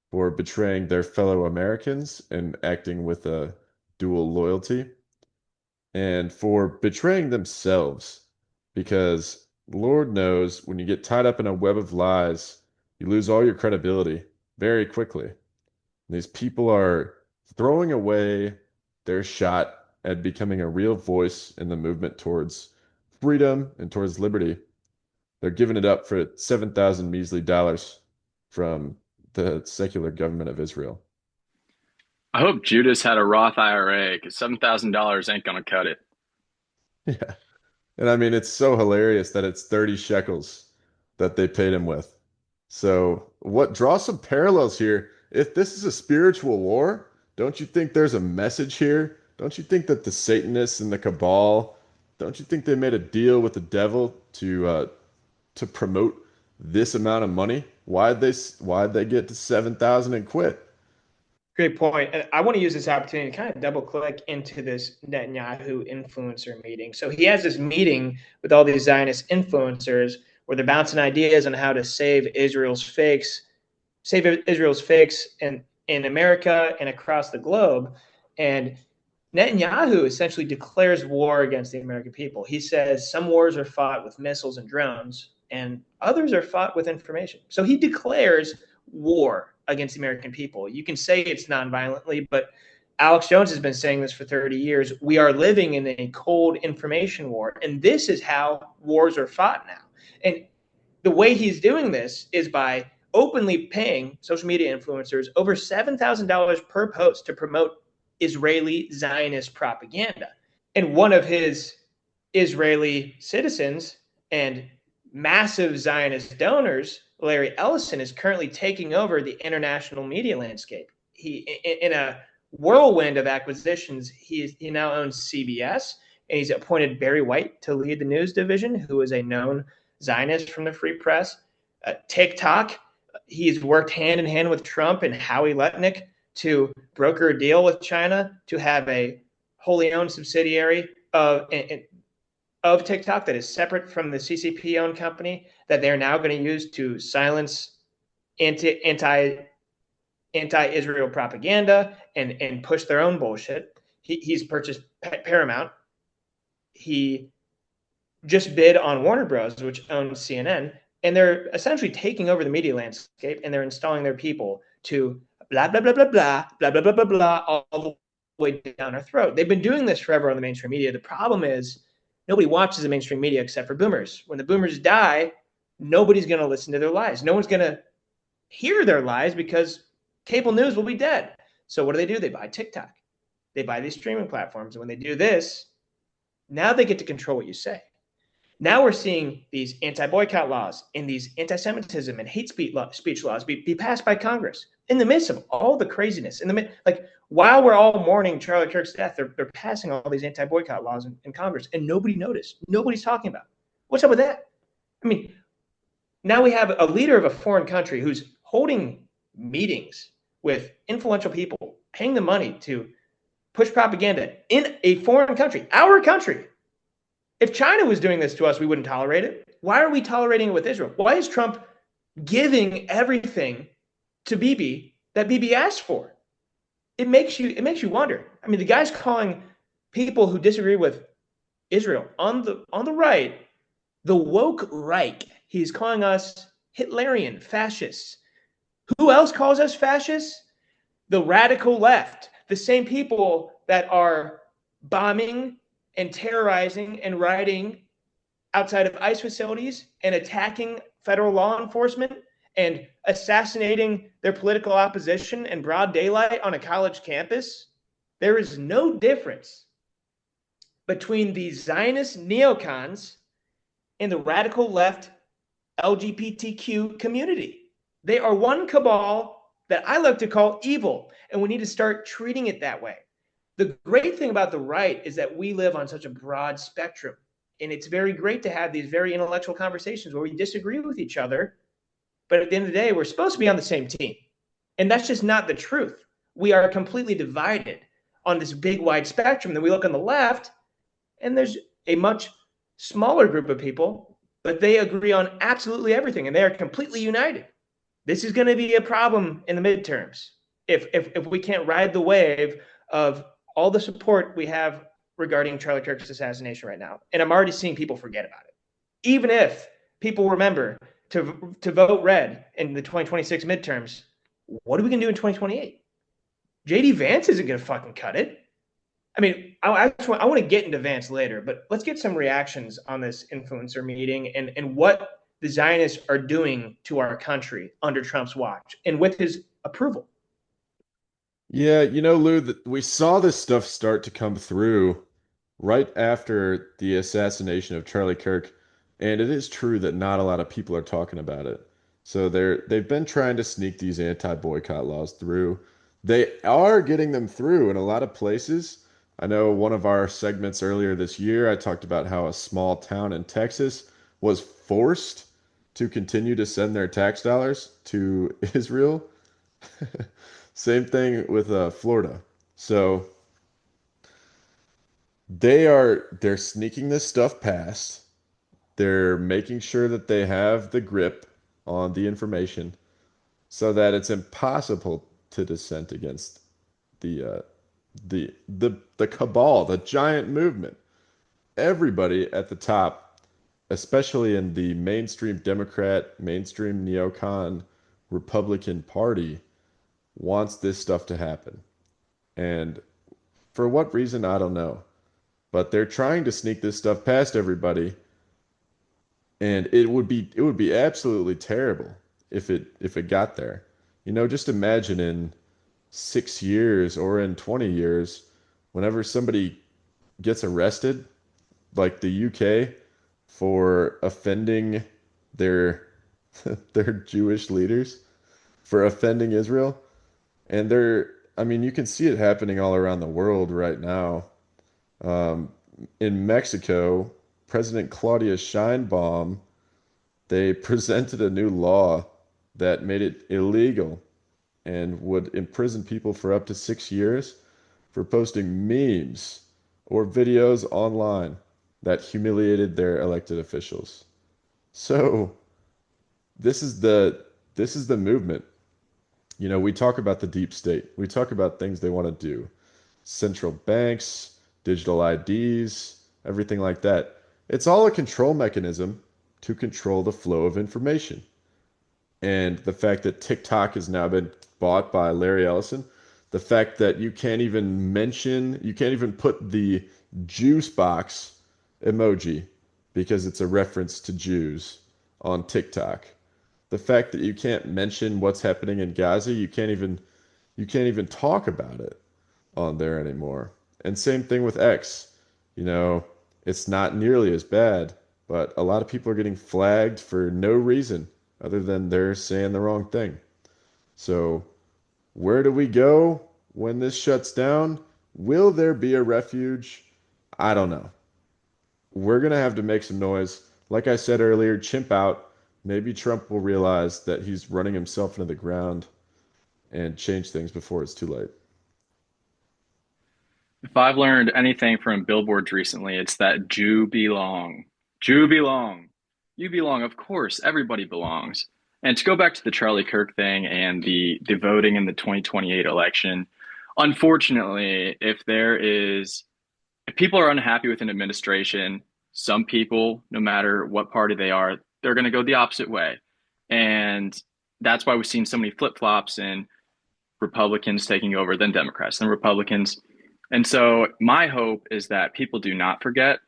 for betraying their fellow Americans and acting with a dual loyalty, and for betraying themselves. Because Lord knows when you get tied up in a web of lies, you lose all your credibility very quickly. These people are throwing away their shot and becoming a real voice in the movement towards freedom and towards liberty. They're giving it up for 7,000 measly dollars from the secular government of Israel. I hope Judas had a Roth IRA because $7,000 ain't gonna cut it. Yeah. And I mean, it's so hilarious that it's 30 shekels that they paid him with. So, what draw some parallels here? If this is a spiritual war, don't you think there's a message here? Don't you think that the Satanists and the cabal, don't you think they made a deal with the devil to promote this amount of money? Why'd they get to 7,000 and quit? Great point. And I want to use this opportunity to kind of double click into this Netanyahu influencer meeting. So he has this meeting with all these Zionist influencers where they're bouncing ideas on how to save Israel's fakes in America and across the globe. And Netanyahu essentially declares war against the American people. He says some wars are fought with missiles and drones, and others are fought with information. So he declares war against the American people. You can say it's nonviolently, but Alex Jones has been saying this for 30 years. We are living in a cold information war, and this is how wars are fought now. And the way he's doing this is by openly paying social media influencers over $7,000 per post to promote Israeli Zionist propaganda. And one of his Israeli citizens and massive Zionist donors, Larry Ellison, is currently taking over the international media landscape. He, in a whirlwind of acquisitions, he now owns CBS, and he's appointed Barry White to lead the news division, who is a known Zionist from the Free Press. TikTok, he's worked hand in hand with Trump and Howie Lutnick to broker a deal with China to have a wholly owned subsidiary of TikTok that is separate from the CCP-owned company that they're now going to use to silence anti-Israel propaganda and push their own bullshit. He's purchased Paramount. He just bid on Warner Bros., which owns CNN, and they're essentially taking over the media landscape, and they're installing their people to blah, blah, blah, blah, blah, blah, blah, blah, blah, blah, all the way down our throat. They've been doing this forever on the mainstream media. The problem is nobody watches the mainstream media except for boomers. When the boomers die, nobody's going to listen to their lies. No one's going to hear their lies because cable news will be dead. So what do? They buy TikTok. They buy these streaming platforms. And when they do this, now they get to control what you say. Now we're seeing these anti-boycott laws and these anti-Semitism and hate speech laws be passed by Congress in the midst of all the craziness. While we're all mourning Charlie Kirk's death, they're passing all these anti-boycott laws in Congress, and nobody noticed. Nobody's talking about it. What's up with that? I mean, now we have a leader of a foreign country who's holding meetings with influential people, paying them money to push propaganda in a foreign country, our country. If China was doing this to us, we wouldn't tolerate it. Why are we tolerating it with Israel? Why is Trump giving everything to Bibi that Bibi asked for? It makes you wonder. I mean, the guy's calling people who disagree with Israel on the right, the woke Reich. He's calling us Hitlerian fascists. Who else calls us fascists? The radical left, the same people that are bombing and terrorizing and rioting outside of ICE facilities and attacking federal law enforcement and assassinating their political opposition in broad daylight on a college campus. There is no difference between the Zionist neocons and the radical left LGBTQ community. They are one cabal that I like to call evil, and we need to start treating it that way. The great thing about the right is that we live on such a broad spectrum, and it's very great to have these very intellectual conversations where we disagree with each other, but at the end of the day, we're supposed to be on the same team, and that's just not the truth. We are completely divided on this big, wide spectrum. Then we look on the left, and there's a much smaller group of people, but they agree on absolutely everything, and they are completely united. This is going to be a problem in the midterms if we can't ride the wave of all the support we have regarding Charlie Kirk's assassination right now. And I'm already seeing people forget about it. Even if people remember to vote red in the 2026 midterms, what are we going to do in 2028? JD Vance isn't going to fucking cut it. I mean, I want to get into Vance later, but let's get some reactions on this influencer meeting and what the Zionists are doing to our country under Trump's watch and with his approval. Yeah, Lou, we saw this stuff start to come through right after the assassination of Charlie Kirk, and it is true that not a lot of people are talking about it. So they've been trying to sneak these anti-boycott laws through. They are getting them through in a lot of places. I know one of our segments earlier this year, I talked about how a small town in Texas was forced to continue to send their tax dollars to Israel. Same thing with Florida. So they're sneaking this stuff past. They're making sure that they have the grip on the information so that it's impossible to dissent against the the cabal, the giant movement. Everybody at the top, especially in the mainstream Democrat, mainstream neocon Republican Party, wants this stuff to happen. And for what reason, I don't know. But they're trying to sneak this stuff past everybody, and it would be absolutely terrible if it got there. Just imagine in 6 years or in 20 years, whenever somebody gets arrested, like the UK, for offending their their Jewish leaders, for offending Israel, and I mean, you can see it happening all around the world right now. Um, in Mexico, President Claudia Sheinbaum, they presented a new law that made it illegal and would imprison people for up to 6 years for posting memes or videos online that humiliated their elected officials. So this is the movement. We talk about the deep state. We talk about things they want to do. Central banks, digital IDs, everything like that. It's all a control mechanism to control the flow of information. And the fact that TikTok has now been bought by Larry Ellison, the fact that you can't even put the juice box emoji because it's a reference to Jews on TikTok. The fact that you can't mention what's happening in Gaza, you can't even talk about it on there anymore. And same thing with X. You know, it's not nearly as bad, but a lot of people are getting flagged for no reason other than they're saying the wrong thing. So, where do we go when this shuts down? Will there be a refuge? I don't know. We're going to have to make some noise. Like I said earlier, chimp out. Maybe Trump will realize that he's running himself into the ground and change things before it's too late. If I've learned anything from billboards recently, it's that Jew belong. Jew belong. You belong. Of course, everybody belongs. And to go back to the Charlie Kirk thing and the voting in the 2028 election, unfortunately, if people are unhappy with an administration, some people, no matter what party they are, they're going to go the opposite way. And that's why we've seen so many flip-flops in Republicans taking over, then Democrats, then Republicans. And so my hope is that people do not forget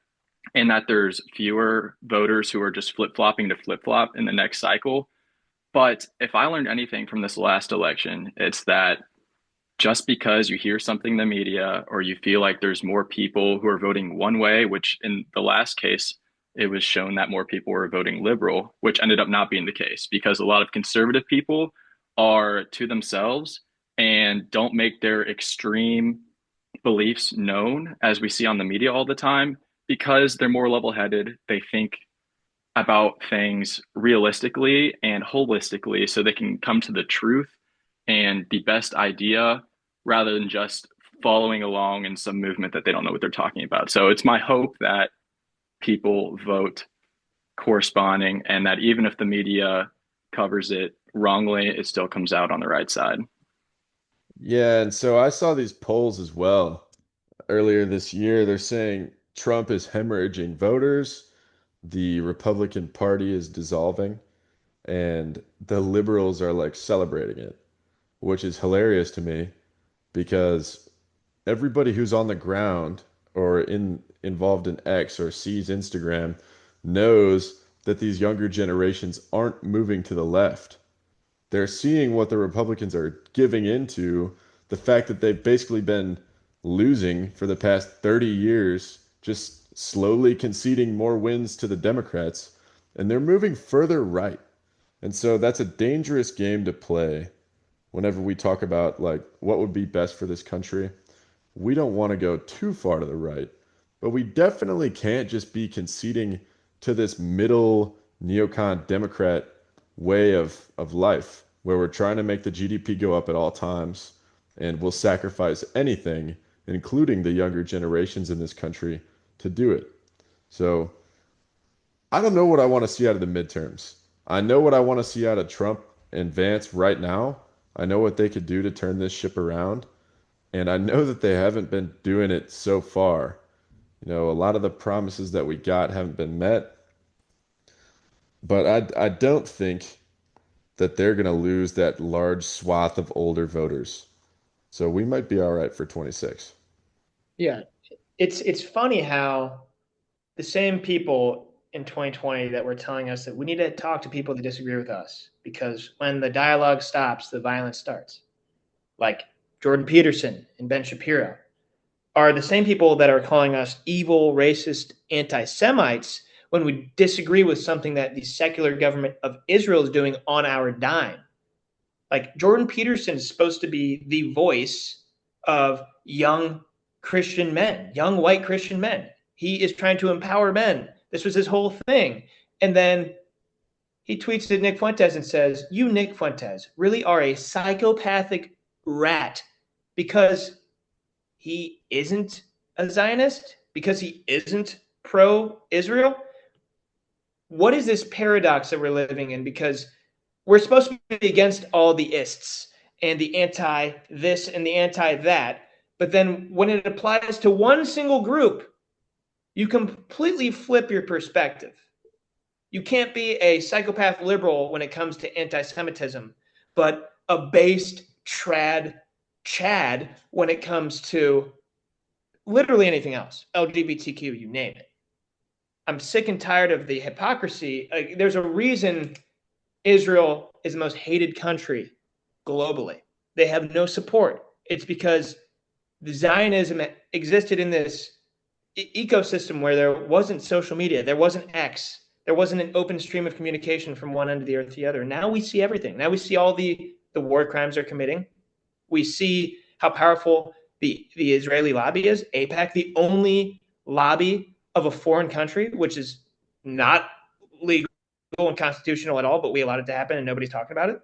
and that there's fewer voters who are just flip-flopping to flip-flop in the next cycle. But if I learned anything from this last election, it's that just because you hear something in the media or you feel like there's more people who are voting one way, which in the last case, it was shown that more people were voting liberal, which ended up not being the case because a lot of conservative people are to themselves and don't make their extreme beliefs known as we see on the media all the time because they're more level headed. They think about things realistically and holistically so they can come to the truth and the best idea rather than just following along in some movement that they don't know what they're talking about. So it's my hope that people vote corresponding and that even if the media covers it wrongly, it still comes out on the right side. Yeah, and so I saw these polls as well earlier this year. They're saying Trump is hemorrhaging voters, the Republican Party is dissolving, and the liberals are like celebrating it, which is hilarious to me because everybody who's on the ground or involved in X or sees Instagram knows that these younger generations aren't moving to the left. They're seeing what the Republicans are giving into, the fact that they've basically been losing for the past 30 years, just slowly conceding more wins to the Democrats, and they're moving further right. And so that's a dangerous game to play whenever we talk about like what would be best for this country. We don't want to go too far to the right, but we definitely can't just be conceding to this middle neocon Democrat way of life where we're trying to make the GDP go up at all times and we'll sacrifice anything, including the younger generations in this country, to do it. So I don't know what I want to see out of the midterms. I know what I want to see out of Trump and Vance right now. I know what they could do to turn this ship around. And I know that they haven't been doing it so far. You know, a lot of the promises that we got haven't been met. But I don't think that they're going to lose that large swath of older voters. So we might be all right for 26. Yeah. It's funny how the same people in 2020 that were telling us that we need to talk to people that disagree with us because when the dialogue stops, the violence starts. Like Jordan Peterson and Ben Shapiro are the same people that are calling us evil, racist, anti-Semites when we disagree with something that the secular government of Israel is doing on our dime. Like Jordan Peterson is supposed to be the voice of young Christian men, young white Christian men. He is trying to empower men. This was his whole thing. And then he tweets at Nick Fuentes and says, "You, Nick Fuentes, really are a psychopathic rat because he isn't a Zionist, because he isn't pro-Israel." What is this paradox that we're living in? Because we're supposed to be against all the ists and the anti this and the anti that. But then when it applies to one single group, you completely flip your perspective. You can't be a psychopath liberal when it comes to anti-Semitism, but a based trad Chad when it comes to literally anything else, LGBTQ, you name it. I'm sick and tired of the hypocrisy. There's a reason Israel is the most hated country globally. They have no support. It's because the Zionism existed in this ecosystem where there wasn't social media, there wasn't X, there wasn't an open stream of communication from one end of the earth to the other. Now we see everything. Now we see all the war crimes they're committing. We see how powerful the Israeli lobby is. AIPAC, the only lobby of a foreign country, which is not legal and constitutional at all, but we allowed it to happen and nobody's talking about it.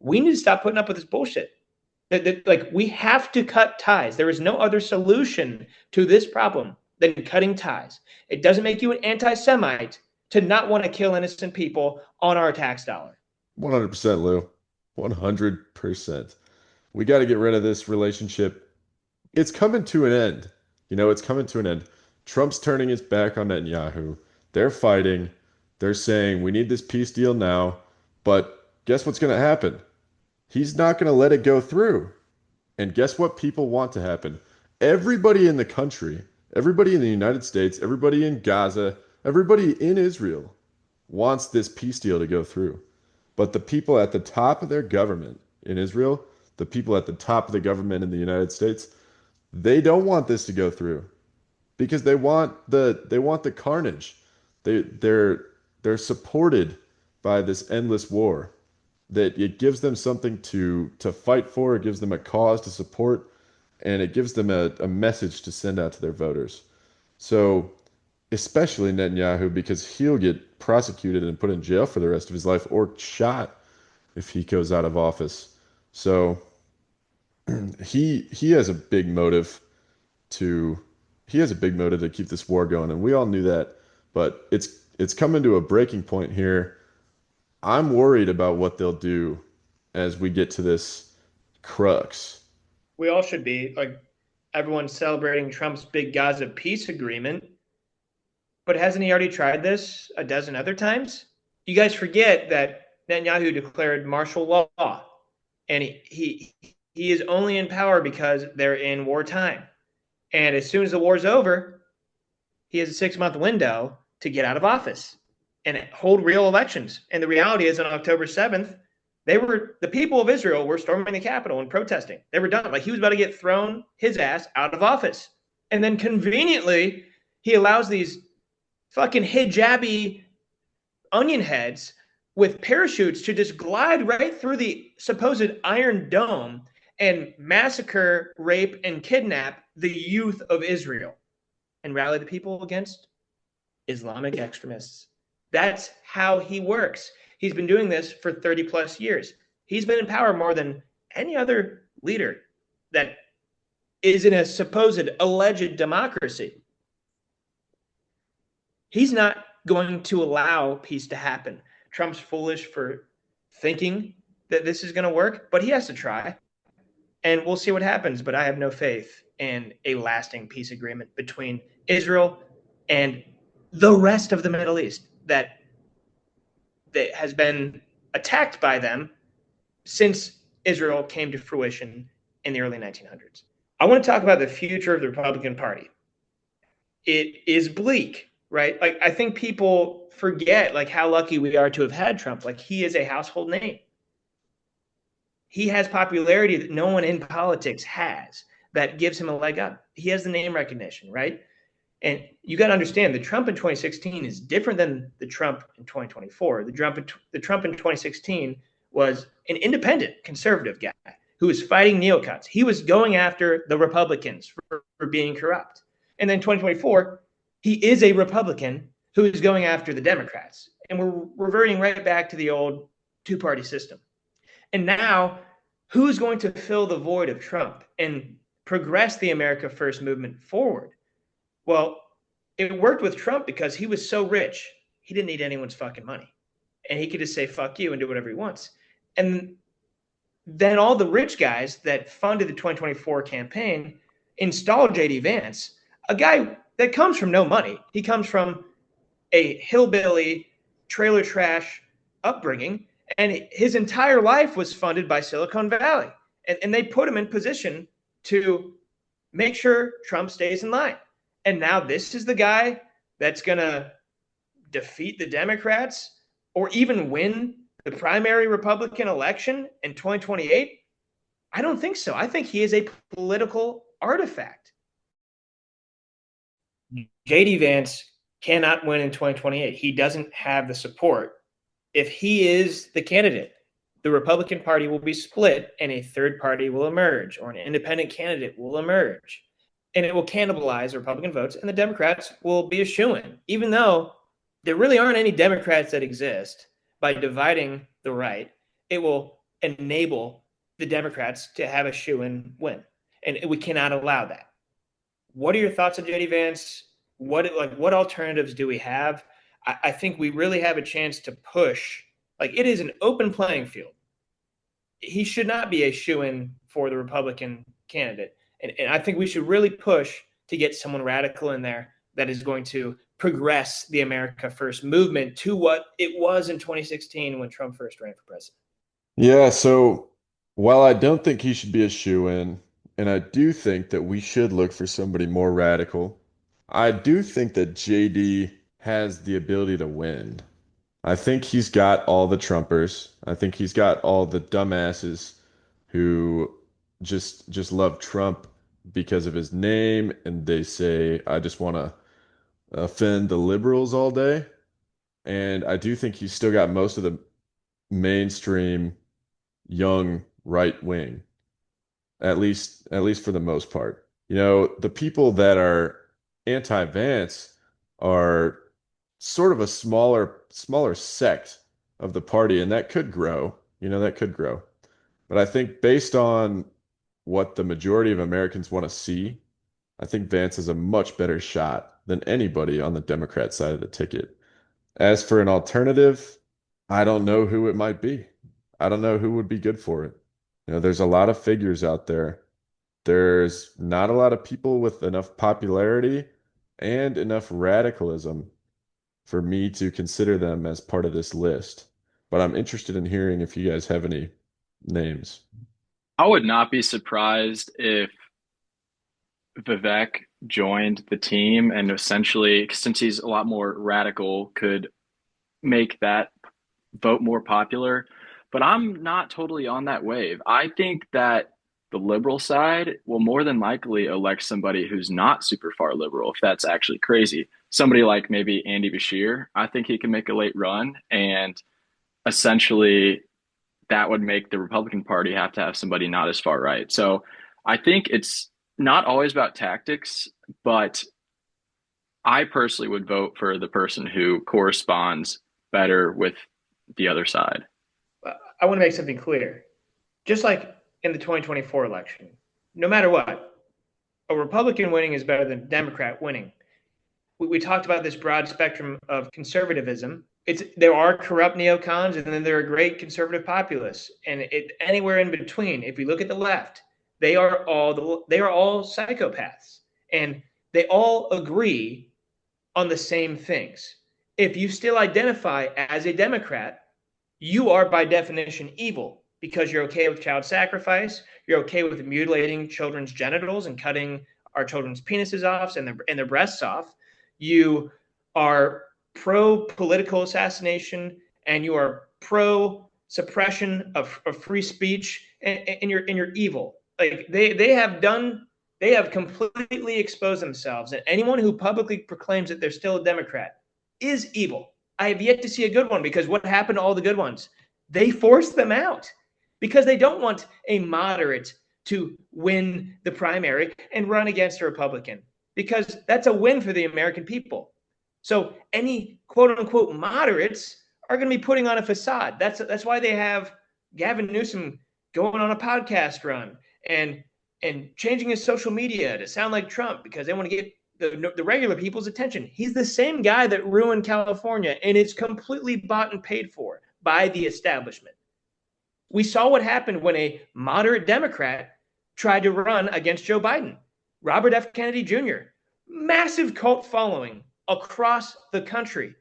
We need to stop putting up with this bullshit. Like, we have to cut ties. There is no other solution to this problem than cutting ties. It doesn't make you an anti-Semite to not want to kill innocent people on our tax dollar. 100%, Lou. 100%. We got to get rid of this relationship. It's coming to an end. You know, it's coming to an end. Trump's turning his back on Netanyahu. They're fighting. They're saying, we need this peace deal now. But guess what's going to happen? He's not going to let it go through. And guess what people want to happen? Everybody in the country, everybody in the United States, everybody in Gaza, everybody in Israel wants this peace deal to go through. But the people at the top of their government in Israel, the people at the top of the government in the United States, they don't want this to go through because they want the carnage. They're supported by this endless war. That it gives them something to fight for, it gives them a cause to support, and it gives them a message to send out to their voters. So, especially Netanyahu, because he'll get prosecuted and put in jail for the rest of his life or shot if he goes out of office. So he has a big motive to keep this war going, and we all knew that. But it's coming to a breaking point here. I'm worried about what they'll do as we get to this crux. We all should be. Like, everyone's celebrating Trump's big Gaza peace agreement. But hasn't he already tried this a dozen other times? You guys forget that Netanyahu declared martial law. And he he is only in power because they're in wartime. And as soon as the war's over, he has a 6-month window to get out of office and hold real elections. And the reality is on October 7th, the people of Israel were storming the Capitol and protesting. They were done. Like he was about to get thrown his ass out of office. And then conveniently, he allows these fucking hijabi onion heads with parachutes to just glide right through the supposed Iron Dome and massacre, rape, and kidnap the youth of Israel and rally the people against Islamic extremists. That's how he works. He's been doing this for 30 plus years. He's been in power more than any other leader that is in a supposed alleged democracy. He's not going to allow peace to happen. Trump's foolish for thinking that this is going to work, but he has to try. And we'll see what happens. But I have no faith in a lasting peace agreement between Israel and the rest of the Middle East that has been attacked by them since Israel came to fruition in the early 1900s. I want to talk about the future of the Republican Party. It is bleak, right? Like I think people forget like how lucky we are to have had Trump. Like he is a household name. He has popularity that no one in politics has that gives him a leg up. He has the name recognition, right? And you got to understand the Trump in 2016 is different than the Trump in 2024. The Trump in 2016 was an independent conservative guy who was fighting neocons. He was going after the Republicans for being corrupt. And then 2024, he is a Republican who is going after the Democrats. And we're reverting right back to the old two-party system. And now, who's going to fill the void of Trump and progress the America First movement forward? Well, it worked with Trump because he was so rich, he didn't need anyone's fucking money. And he could just say, fuck you, and do whatever he wants. And then all the rich guys that funded the 2024 campaign installed J.D. Vance, a guy that comes from no money. He comes from a hillbilly, trailer trash upbringing, and his entire life was funded by Silicon Valley. And they put him in position to make sure Trump stays in line. And now this is the guy that's going to defeat the Democrats or even win the primary Republican election in 2028? I don't think so. I think he is a political artifact. J.D. Vance cannot win in 2028. He doesn't have the support. If he is the candidate, the Republican Party will be split and a third party will emerge, or an independent candidate will emerge. And it will cannibalize Republican votes, and the Democrats will be a shoo-in, even though there really aren't any Democrats that exist. By dividing the right, it will enable the Democrats to have a shoo-in win, and we cannot allow that. What are your thoughts on J.D. Vance? What alternatives do we have? I think we really have a chance to push. Like, it is an open playing field. He should not be a shoo-in for the Republican candidate. And I think we should really push to get someone radical in there that is going to progress the America First movement to what it was in 2016 when Trump first ran for president. Yeah, so while I don't think he should be a shoo-in, and I do think that we should look for somebody more radical, I do think that JD has the ability to win. I think he's got all the Trumpers. I think he's got all the dumbasses who just love Trump because of his name, and they say, I just want to offend the liberals all day. And I do think he's still got most of the mainstream young right wing, at least for the most part. You know, the people that are anti-Vance are sort of a smaller sect of the party, and that could grow. That could grow. But I think based on what the majority of Americans want to see, I think Vance has a much better shot than anybody on the Democrat side of the ticket. As for an alternative, I don't know who it might be. I don't know who would be good for it. There's a lot of figures out there. There's not a lot of people with enough popularity and enough radicalism for me to consider them as part of this list. But I'm interested in hearing if you guys have any names. I would not be surprised if Vivek joined the team and essentially, since he's a lot more radical, could make that vote more popular. But I'm not totally on that wave. I think that the liberal side will more than likely elect somebody who's not super far liberal, if that's actually crazy. Somebody like maybe Andy Bashir. I think he can make a late run, and essentially that would make the Republican Party have to have somebody not as far right. So I think it's not always about tactics, but I personally would vote for the person who corresponds better with the other side. I want to make something clear. Just like in the 2024 election, no matter what, a Republican winning is better than a Democrat winning. We talked about this broad spectrum of conservatism. There are corrupt neocons, and then there are great conservative populists, and anywhere in between. If you look at the left, they are all psychopaths, and they all agree on the same things. If you still identify as a Democrat, you are by definition evil because you're okay with child sacrifice, you're okay with mutilating children's genitals and cutting our children's penises off and their breasts off. You are pro political assassination, and you are pro suppression of free speech, and you're evil. Like they have completely exposed themselves, and anyone who publicly proclaims that they're still a Democrat is evil. I have yet to see a good one, because what happened to all the good ones? They forced them out because they don't want a moderate to win the primary and run against a Republican, because that's a win for the American people. So any quote unquote moderates are going to be putting on a facade. That's why they have Gavin Newsom going on a podcast run and changing his social media to sound like Trump, because they want to get the regular people's attention. He's the same guy that ruined California, and it's completely bought and paid for by the establishment. We saw what happened when a moderate Democrat tried to run against Joe Biden. Robert F. Kennedy Jr., massive cult following across the country,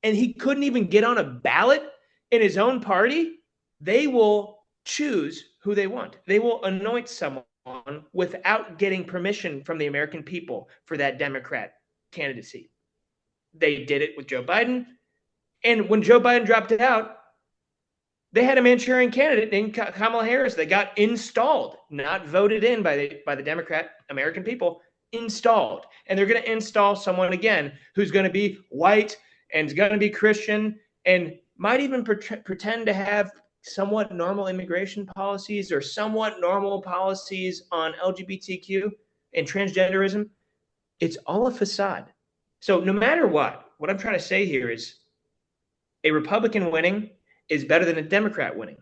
and he couldn't even get on a ballot in his own party. They will choose who they want. They will anoint someone without getting permission from the American people for that Democrat candidacy. They did it with Joe Biden. And when Joe Biden dropped it out, they had a Manchurian candidate named Kamala Harris that got installed, not voted in by the Democrat American people, installed. And they're going to install someone again who's going to be white and is going to be Christian and might even pretend to have somewhat normal immigration policies or somewhat normal policies on LGBTQ and transgenderism. It's all a facade. So no matter what I'm trying to say here is a Republican winning is better than a Democrat winning.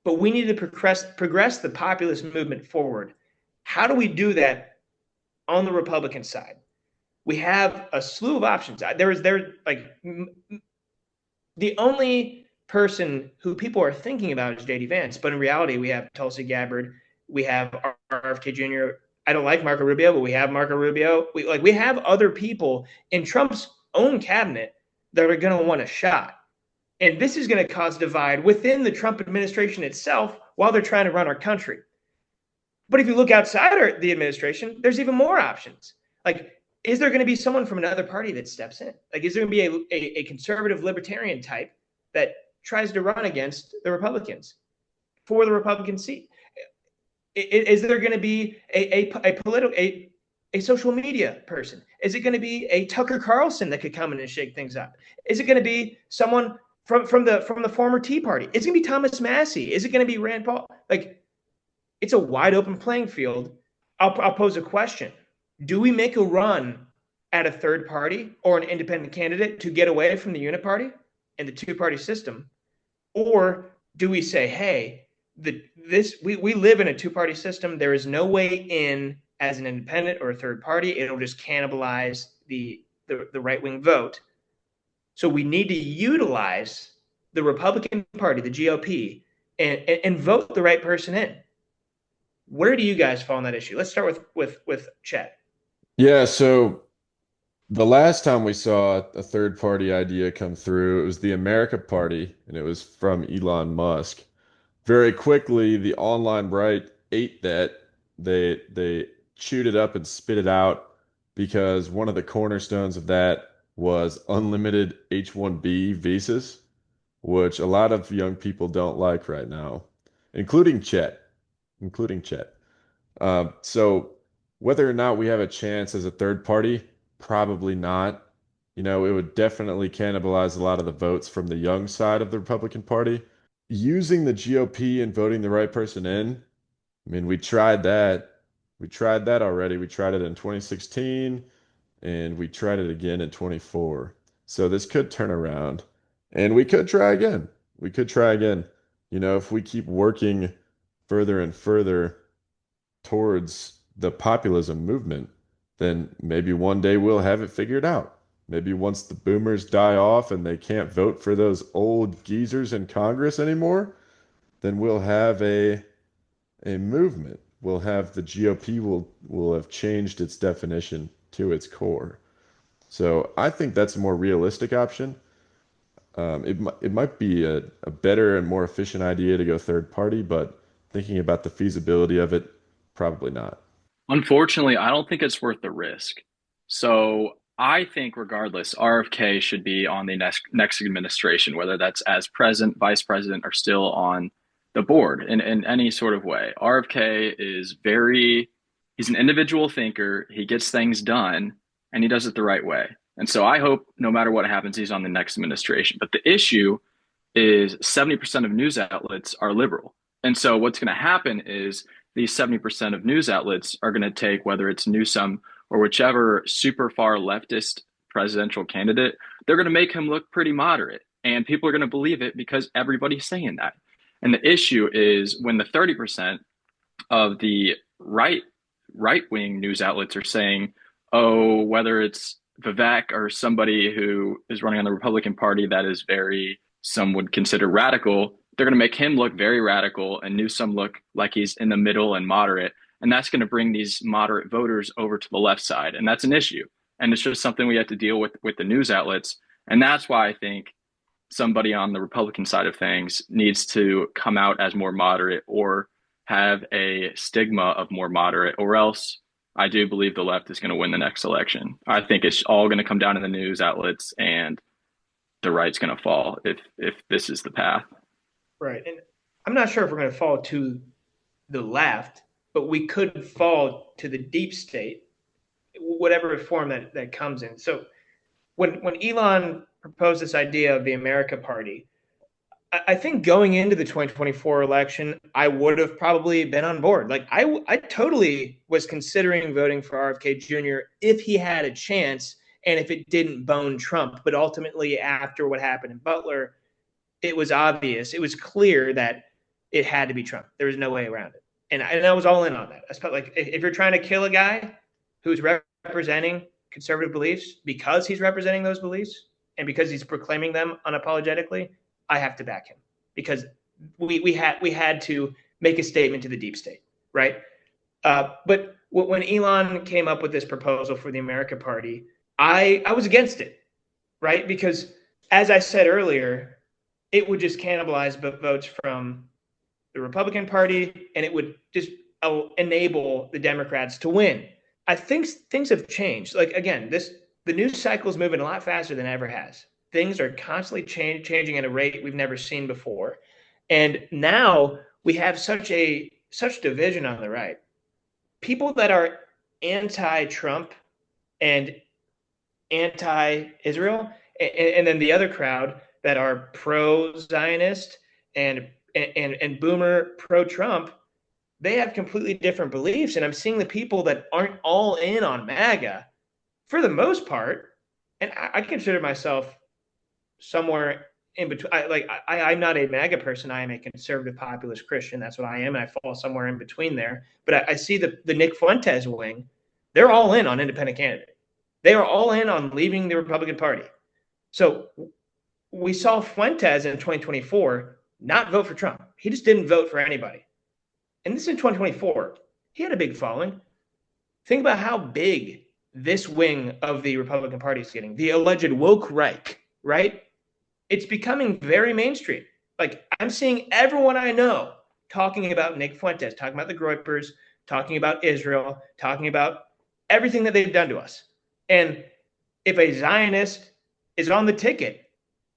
But we need to progress the populist movement forward. How do we do that on the Republican side? We have a slew of options. The only person who people are thinking about is JD Vance, but in reality, we have Tulsi Gabbard, we have RFK Jr. I don't like Marco Rubio, but we have Marco Rubio. We have other people in Trump's own cabinet that are going to want a shot. And this is going to cause divide within the Trump administration itself while they're trying to run our country. But if you look outside the administration, there's even more options. Like, is there going to be someone from another party that steps in? Like, is there going to be a conservative libertarian type that tries to run against the Republicans for the Republican seat? Is there going to be a social media person? Is it going to be a Tucker Carlson that could come in and shake things up? Is it going to be someone from the former Tea Party? Is it going to be Thomas Massey? Is it going to be Rand Paul? Like, it's a wide open playing field. I'll pose a question. Do we make a run at a third party or an independent candidate to get away from the uniparty and the two-party system? Or do we say, hey, we live in a two-party system. There is no way in as an independent or a third party. It'll just cannibalize the right-wing vote. So we need to utilize the Republican Party, the GOP, and vote the right person in. Where do you guys fall on that issue? Let's start with Chet. Yeah, so the last time we saw a third party idea come through, it was the America Party, and it was from Elon Musk. very quickly, the online right ate that. They chewed it up and spit it out because one of the cornerstones of that was unlimited H-1B visas, which a lot of young people don't like right now, including Chet, including Chet. So whether or not we have a chance as a third party, probably not. It would definitely cannibalize a lot of the votes from the young side of the Republican Party. Using the GOP and voting the right person in, I mean, we tried that. We tried that already. We tried it in 2016 and we tried it again in 24. So this could turn around and we could try again. We could try again. If we keep working further and further towards the populism movement, then maybe one day we'll have it figured out. Maybe once the boomers die off and they can't vote for those old geezers in Congress anymore, then we'll have a movement. We'll have the GOP will have changed its definition to its core. So I think that's a more realistic option. It might be a better and more efficient idea to go third party, but thinking about the feasibility of it, probably not. Unfortunately, I don't think it's worth the risk. So I think, regardless, RFK should be on the next administration, whether that's as president, vice president, or still on the board in any sort of way. RFK is he's an individual thinker. He gets things done and he does it the right way. And so I hope no matter what happens, he's on the next administration. But the issue is 70% of news outlets are liberal. And so what's going to happen is these 70% of news outlets are going to take, whether it's Newsom or whichever super far leftist presidential candidate, they're going to make him look pretty moderate. And people are going to believe it because everybody's saying that. And the issue is when the 30% of the right-wing news outlets are saying, oh, whether it's Vivek or somebody who is running on the Republican Party that is some would consider radical, they're going to make him look very radical and Newsom look like he's in the middle and moderate. And that's going to bring these moderate voters over to the left side. And that's an issue. And it's just something we have to deal with the news outlets. And that's why I think somebody on the Republican side of things needs to come out as more moderate or have a stigma of more moderate, or else I do believe the left is going to win the next election. I think it's all going to come down to the news outlets and the right's going to fall if this is the path. Right. And I'm not sure if we're going to fall to the left, but we could fall to the deep state, whatever form that comes in. So when Elon proposed this idea of the America Party, I think going into the 2024 election, I would have probably been on board. Like I totally was considering voting for RFK Jr. if he had a chance and if it didn't bone Trump. But ultimately, after what happened in Butler, it was obvious. It was clear that it had to be Trump. There was no way around it. And I was all in on that. I felt like if you're trying to kill a guy who's representing conservative beliefs because he's representing those beliefs and because he's proclaiming them unapologetically, I have to back him because we had to make a statement to the deep state, right? But when Elon came up with this proposal for the America Party, I was against it, right? Because as I said earlier, it would just cannibalize votes from the Republican Party, and it would just enable the Democrats to win. I think things have changed. Like, again, the news cycle is moving a lot faster than it ever has. Things are constantly changing at a rate we've never seen before. And now we have such division on the right. People that are anti-Trump and anti-Israel, and then the other crowd that are pro-Zionist and boomer pro-Trump, they have completely different beliefs. And I'm seeing the people that aren't all in on MAGA, for the most part, and I consider myself somewhere in between. I'm not a MAGA person. I am a conservative populist Christian. That's what I am, and I fall somewhere in between there. But I see the Nick Fuentes wing. They're all in on independent candidate. They are all in on leaving the Republican Party. So we saw Fuentes in 2024 not vote for Trump. He just didn't vote for anybody. And this is in 2024. He had a big following. Think about how big this wing of the Republican Party is getting. The alleged woke right? It's becoming very mainstream. Like, I'm seeing everyone I know talking about Nick Fuentes, talking about the Groypers, talking about Israel, talking about everything that they've done to us. And if a Zionist is on the ticket,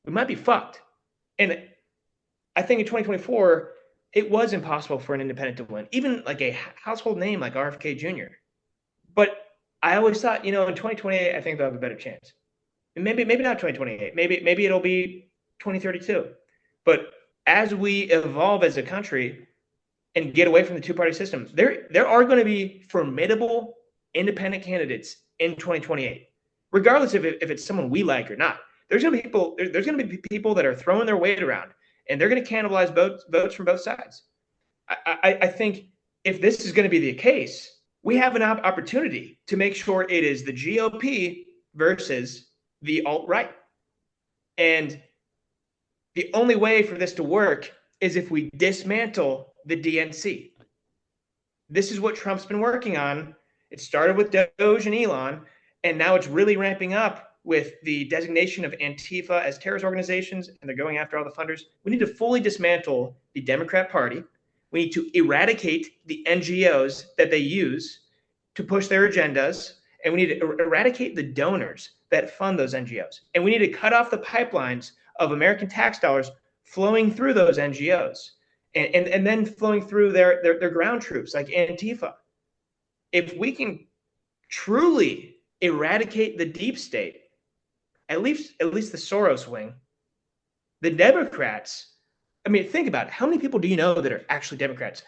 we might be fucked. And I think in 2024, it was impossible for an independent to win, even like a household name like RFK Jr. But I always thought, in 2028, I think they'll have a better chance. And maybe not 2028. Maybe it'll be 2032. But as we evolve as a country and get away from the two-party system, there are going to be formidable independent candidates in 2028, regardless if it's someone we like or not. There's going to be people that are throwing their weight around, and they're going to cannibalize votes from both sides. I think if this is going to be the case, we have an opportunity to make sure it is the GOP versus the alt-right. And the only way for this to work is if we dismantle the DNC. This is what Trump's been working on. It started with Doge and Elon, and now it's really ramping up with the designation of Antifa as terrorist organizations, and they're going after all the funders. We need to fully dismantle the Democrat Party. We need to eradicate the NGOs that they use to push their agendas, and we need to eradicate the donors that fund those NGOs. And we need to cut off the pipelines of American tax dollars flowing through those NGOs and then flowing through their ground troops like Antifa. If we can truly eradicate the deep state, at least the Soros wing, the Democrats, I mean, think about it. How many people do you know that are actually Democrats?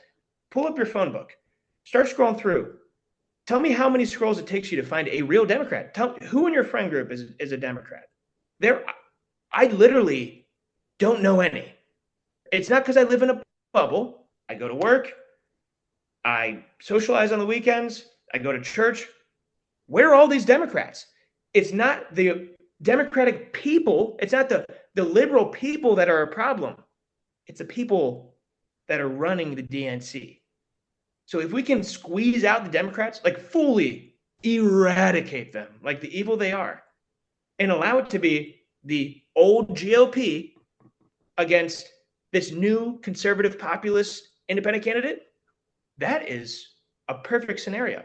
Pull up your phone book. Start scrolling through. Tell me how many scrolls it takes you to find a real Democrat. Tell me who in your friend group is a Democrat. I literally don't know any. It's not because I live in a bubble. I go to work. I socialize on the weekends. I go to church. Where are all these Democrats? It's not the Democratic people. It's not the liberal people that are a problem. It's the people that are running the DNC. So if we can squeeze out the Democrats, like fully eradicate them, like the evil they are, and allow it to be the old GOP against this new conservative populist independent candidate, that is a perfect scenario.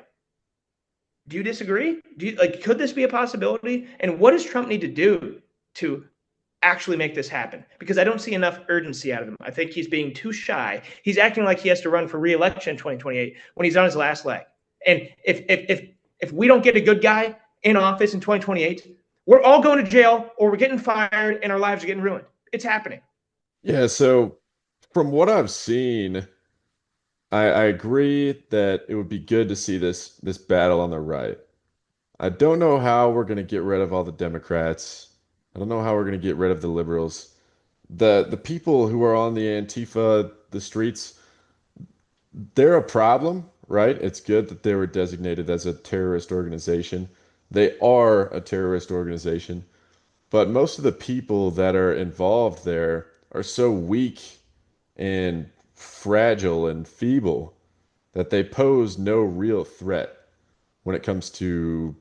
Do you disagree? Could this be a possibility? And what does Trump need to do to actually make this happen? Because I don't see enough urgency out of him. I think he's being too shy. He's acting like he has to run for re-election in 2028 when he's on his last leg. And if we don't get a good guy in office in 2028, we're all going to jail or we're getting fired and our lives are getting ruined. It's happening. Yeah, so from what I've seen, I agree that it would be good to see this battle on the right. I don't know how we're going to get rid of all the Democrats. I don't know how we're going to get rid of the liberals. The people who are on the Antifa, the streets, they're a problem, right? It's good that they were designated as a terrorist organization. They are a terrorist organization. But most of the people that are involved there are so weak and fragile and feeble that they pose no real threat when it comes to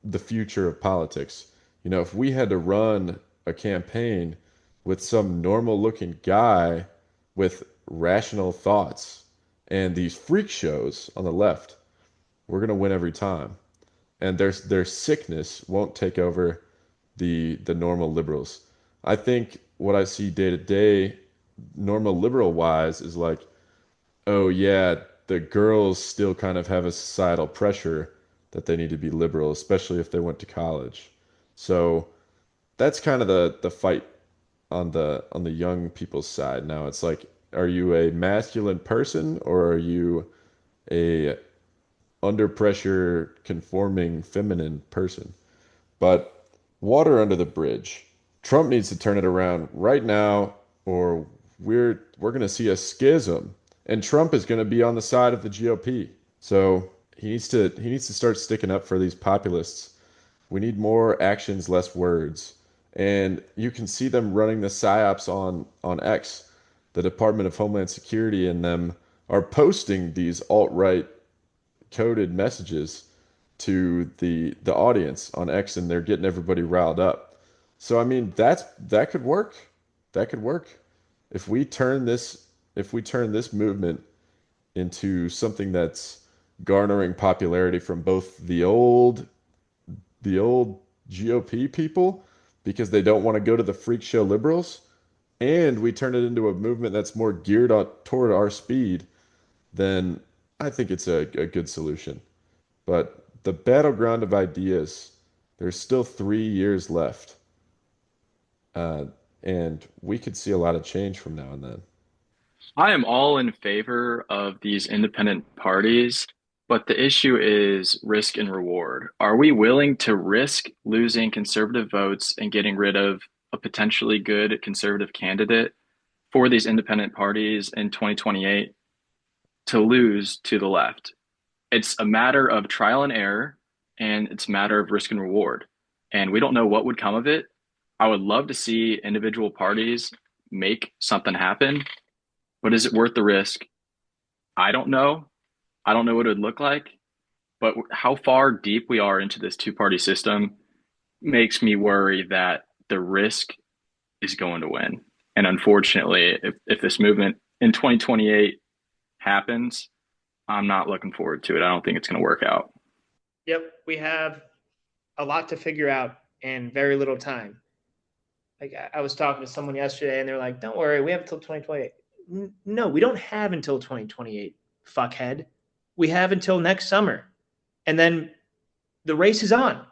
the future of politics. If we had to run a campaign with some normal looking guy with rational thoughts and these freak shows on the left, we're going to win every time. And their sickness won't take over the normal liberals. I think what I see day to day, normal liberal wise, is like, oh yeah, the girls still kind of have a societal pressure that they need to be liberal, especially if they went to college. So that's kind of the fight on the young people's side. Now it's like, are you a masculine person or are you a under pressure conforming feminine person? But water under the bridge. Trump needs to turn it around right now, or we're going to see a schism, and Trump is going to be on the side of the GOP. So he needs to start sticking up for these populists. We need more actions, less words, and you can see them running the psyops on X. The Department of Homeland Security and them are posting these alt-right coded messages to the audience on X, and they're getting everybody riled up. So I mean, that could work. That could work. If we turn this if we turn this movement into something that's garnering popularity from both the old GOP people because they don't want to go to the freak show liberals, and we turn it into a movement that's more geared toward our speed, then I think it's a good solution. But the battleground of ideas, there's still 3 years left. Uh, and we could see a lot of change from now and then. I am all in favor of these independent parties, but the issue is risk and reward. Are we willing to risk losing conservative votes and getting rid of a potentially good conservative candidate for these independent parties in 2028 to lose to the left? It's a matter of trial and error, and it's a matter of risk and reward. And we don't know what would come of it. I would love to see individual parties make something happen, but is it worth the risk? I don't know. I don't know what it would look like, but how far deep we are into this two-party system makes me worry that the risk is going to win. And unfortunately, if this movement in 2028 happens, I'm not looking forward to it. I don't think it's going to work out. Yep, we have a lot to figure out in very little time. Like I was talking to someone yesterday, and they're like, "Don't worry, we have until 2028." No, we don't have until 2028, fuckhead. We have until next summer, and then the race is on.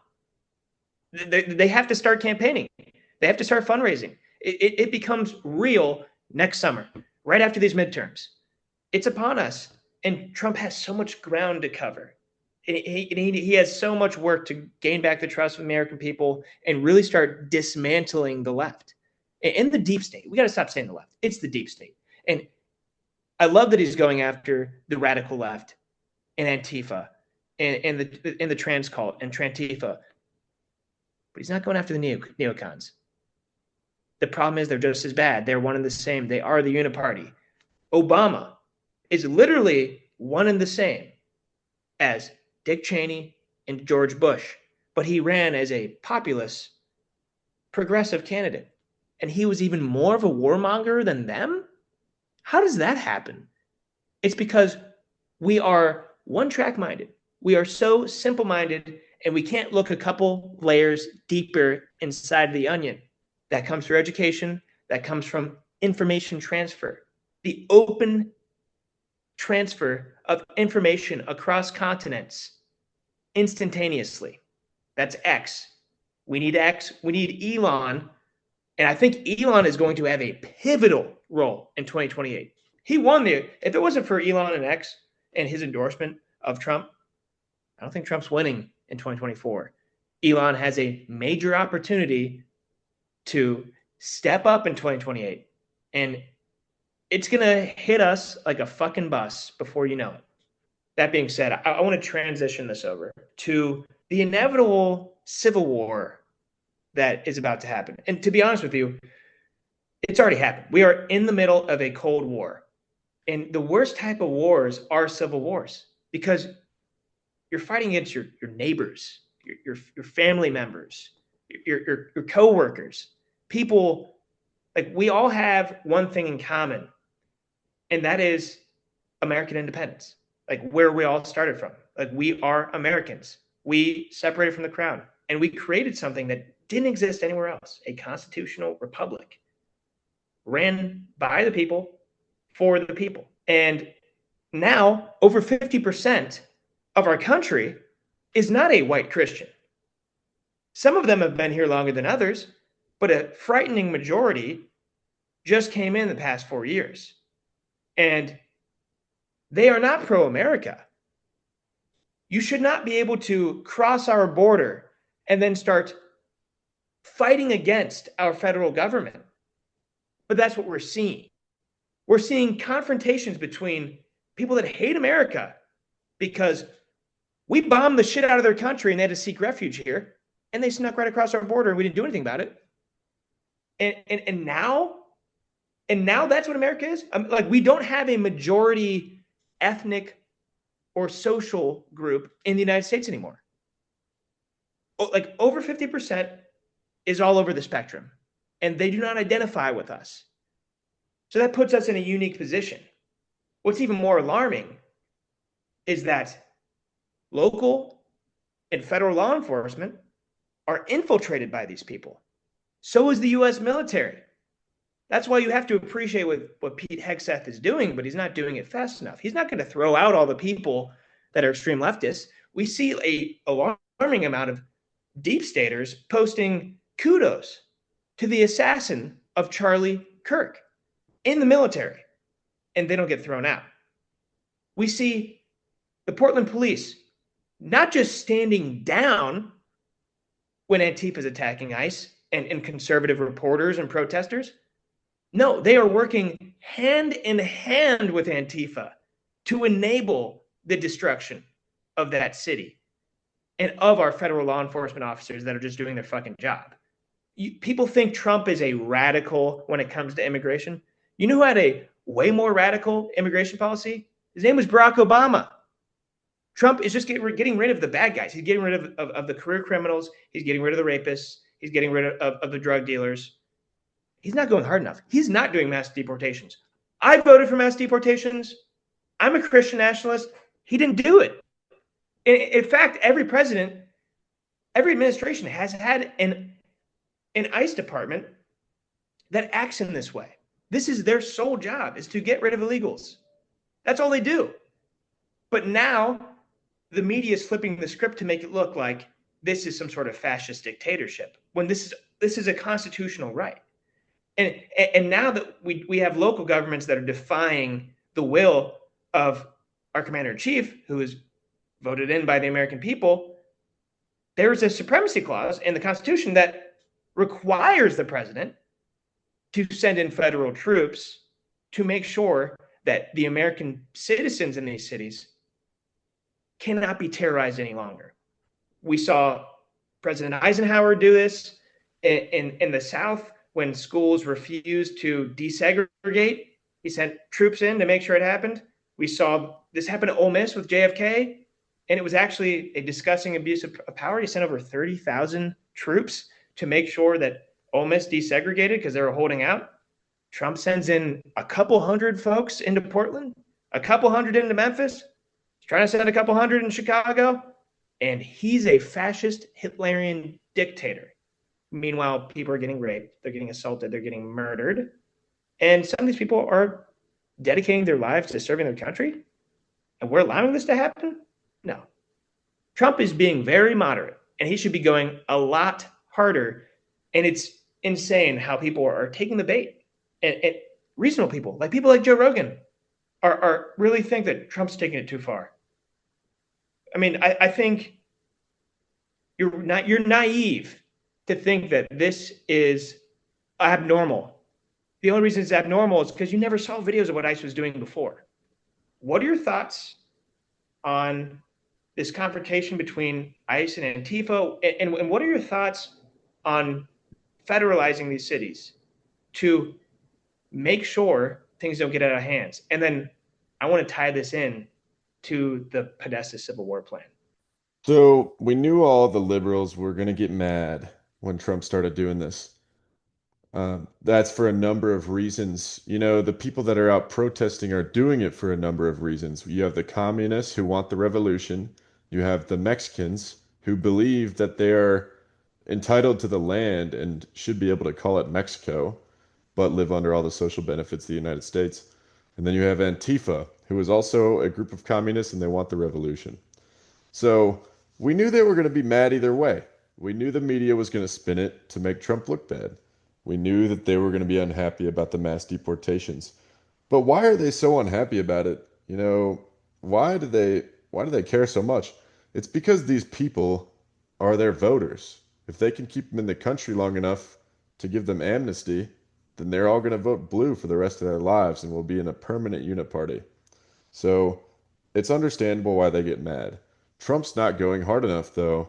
They have to start campaigning. They have to start fundraising. It becomes real next summer, right after these midterms. It's upon us, and Trump has so much ground to cover. He has so much work to gain back the trust of American people and really start dismantling the left and the deep state. We got to stop saying the left. It's the deep state. And I love that he's going after the radical left and Antifa and the trans cult and Trantifa. But he's not going after the neocons. The problem is they're just as bad. They're one and the same. They are the uniparty. Obama is literally one and the same as Dick Cheney and George Bush, but he ran as a populist, progressive candidate. And he was even more of a warmonger than them? How does that happen? It's because we are one-track minded. We are so simple-minded, and we can't look a couple layers deeper inside the onion. That comes through education. That comes from information transfer. The open transfer of information across continents instantaneously. That's X. We need X. We need Elon. And I think Elon is going to have a pivotal role in 2028. He won if it wasn't for Elon and X and his endorsement of Trump, I don't think Trump's winning in 2024. Elon has a major opportunity to step up in 2028. And it's going to hit us like a fucking bus before you know it. That being said, I want to transition this over to the inevitable civil war that is about to happen. And to be honest with you, it's already happened. We are in the middle of a Cold War. And the worst type of wars are civil wars because you're fighting against your neighbors, your family members, your coworkers, people. Like, we all have one thing in common, and that is American independence, like where we all started from. Like, we are Americans. We separated from the crown, and we created something that didn't exist anywhere else, a constitutional republic ran by the people for the people. And now over 50% of our country is not a white Christian. Some of them have been here longer than others, but a frightening majority just came in the past 4 years. And they are not pro-America. You should not be able to cross our border and then start fighting against our federal government. But that's what we're seeing. We're seeing confrontations between people that hate America because we bombed the shit out of their country and they had to seek refuge here, and they snuck right across our border and we didn't do anything about it. And now that's what America is. Like, we don't have a majority ethnic or social group in the United States anymore. Like, over 50% is all over the spectrum, and they do not identify with us. So that puts us in a unique position. What's even more alarming is that local and federal law enforcement are infiltrated by these people. So is the U.S. military. That's why you have to appreciate what Pete Hegseth is doing, but he's not doing it fast enough. He's not going to throw out all the people that are extreme leftists. We see a alarming amount of deep staters posting kudos to the assassin of Charlie Kirk in the military, and they don't get thrown out. We see the Portland police not just standing down when Antifa is attacking ICE and conservative reporters and protesters. No, they are working hand in hand with Antifa to enable the destruction of that city and of our federal law enforcement officers that are just doing their fucking job. People think Trump is a radical when it comes to immigration. You know who had a way more radical immigration policy? His name was Barack Obama. Trump is just getting rid of the bad guys. He's getting rid of the career criminals. He's getting rid of the rapists. He's getting rid of the drug dealers. He's not going hard enough. He's not doing mass deportations. I voted for mass deportations. I'm a Christian nationalist. He didn't do it. In fact, every president, every administration has had an ICE department that acts in this way. This is their sole job, is to get rid of illegals. That's all they do. But now the media is flipping the script to make it look like this is some sort of fascist dictatorship, when this is a constitutional right. And now that we have local governments that are defying the will of our commander-in-chief, who is voted in by the American people, there's a supremacy clause in the Constitution that requires the president to send in federal troops to make sure that the American citizens in these cities cannot be terrorized any longer. We saw President Eisenhower do this in the South when schools refused to desegregate. He sent troops in to make sure it happened. We saw this happen at Ole Miss with JFK, and it was actually a disgusting abuse of power. He sent over 30,000 troops to make sure that Ole Miss desegregated because they were holding out. Trump sends in a couple hundred folks into Portland, a couple hundred into Memphis. He's trying to send a couple hundred in Chicago, and he's a fascist Hitlerian dictator. Meanwhile, people are getting raped, they're getting assaulted, they're getting murdered, and some of these people are dedicating their lives to serving their country, and we're allowing this to happen? No. Trump is being very moderate, and he should be going a lot harder, and it's insane how people are taking the bait. And reasonable people like Joe Rogan, are really think that Trump's taking it too far. I mean, I think you're naive to think that this is abnormal. The only reason it's abnormal is because you never saw videos of what ICE was doing before. What are your thoughts on this confrontation between ICE and Antifa? And what are your thoughts on federalizing these cities to make sure things don't get out of hands? And then I want to tie this in to the Podesta Civil War plan. So we knew all the liberals were going to get mad when Trump started doing this. That's for a number of reasons. You know, the people that are out protesting are doing it for a number of reasons. You have the communists who want the revolution. You have the Mexicans who believe that they are entitled to the land and should be able to call it Mexico, but live under all the social benefits of the United States. And then you have Antifa, who is also a group of communists and they want the revolution. So we knew they were going to be mad either way. We knew the media was going to spin it to make Trump look bad. We knew that they were going to be unhappy about the mass deportations. But why are they so unhappy about it? You know, why do they care so much? It's because these people are their voters. If they can keep them in the country long enough to give them amnesty, then they're all going to vote blue for the rest of their lives and will be in a permanent uniparty. So it's understandable why they get mad. Trump's not going hard enough, though.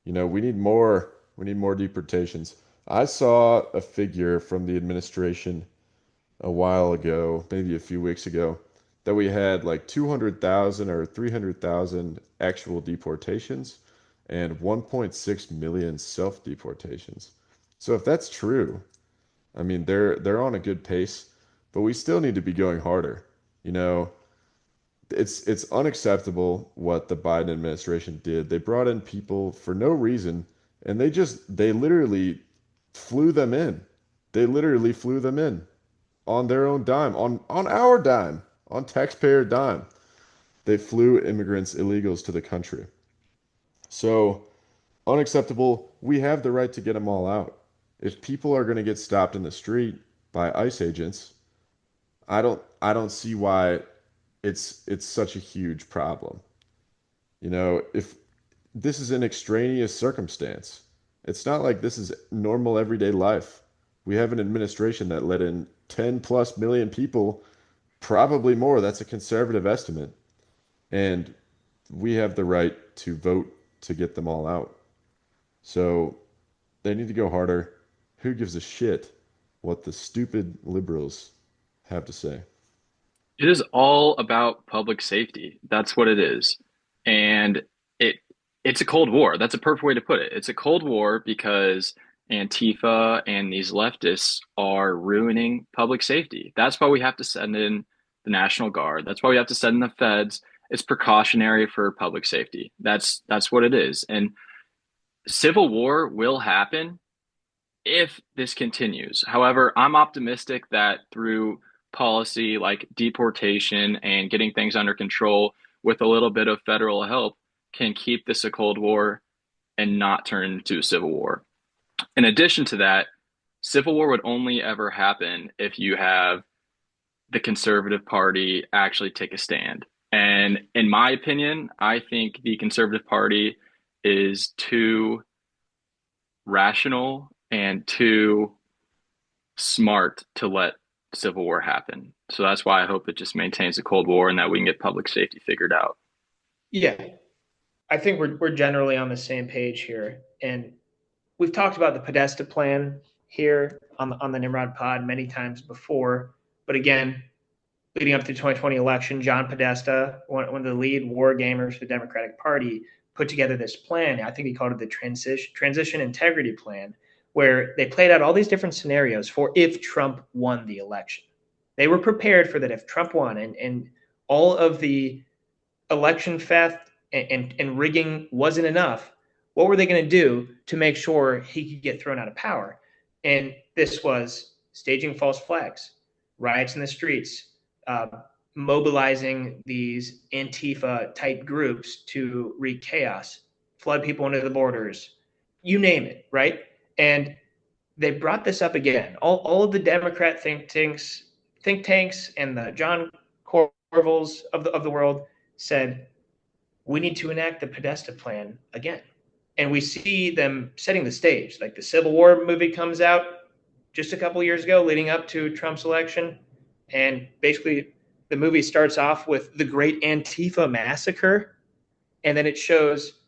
You know, we need more deportations. I saw a figure from the administration a while ago, maybe a few weeks ago, that we had like 200,000 or 300,000 actual deportations and 1.6 million self-deportations. So if that's true, I mean, they're on a good pace. but we still need to be going harder. You know, it's unacceptable what the Biden administration did. They brought in people for no reason, and they literally flew them in. They literally flew them in on their own dime, on our dime, on taxpayer dime. They flew immigrants, illegals to the country. So unacceptable. We have the right to get them all out. If people are going to get stopped in the street by ICE agents, I don't see why it's such a huge problem. You know, if this is an extraneous circumstance, it's not like this is normal everyday life. We have an administration that let in 10 plus million people, probably more. That's a conservative estimate. And we have the right to vote to get them all out. So they need to go harder. Who gives a shit what the stupid liberals have to say? It is all about public safety. That's what it is. And it it's a Cold War. That's a perfect way to put it. It's a Cold War because Antifa and these leftists are ruining public safety. That's why we have to send in the National Guard. That's why we have to send in the feds. It's precautionary for public safety. That's what it is. And civil war will happen if this continues. However, I'm optimistic that through policy like deportation and getting things under control with a little bit of federal help can keep this a Cold War and not turn into a civil war. In addition to that, civil war would only ever happen if you have the Conservative Party actually take a stand. And in my opinion, I think the Conservative Party is too rational and too smart to let civil war happen. So that's why I hope it just maintains the Cold War and that we can get public safety figured out. Yeah, I think we're generally on the same page here, and we've talked about the Podesta plan here on the Nimrod Pod many times before. But again, leading up to the 2020 election, John Podesta, one of the lead war gamers for the Democratic Party, put together this plan. I think he called it the Transition Integrity Plan, where they played out all these different scenarios for if Trump won the election. They were prepared for that if Trump won, and all of the election theft and rigging wasn't enough. What were they going to do to make sure he could get thrown out of power? And this was staging false flags, riots in the streets, mobilizing these Antifa type groups to wreak chaos, flood people into the borders, you name it, right? And they brought this up again. All of the Democrat think tanks and the John Corvilles of the world said, we need to enact the Podesta plan again. And we see them setting the stage. Like the Civil War movie comes out just a couple years ago leading up to Trump's election. And basically the movie starts off with the Great Antifa Massacre. And then it shows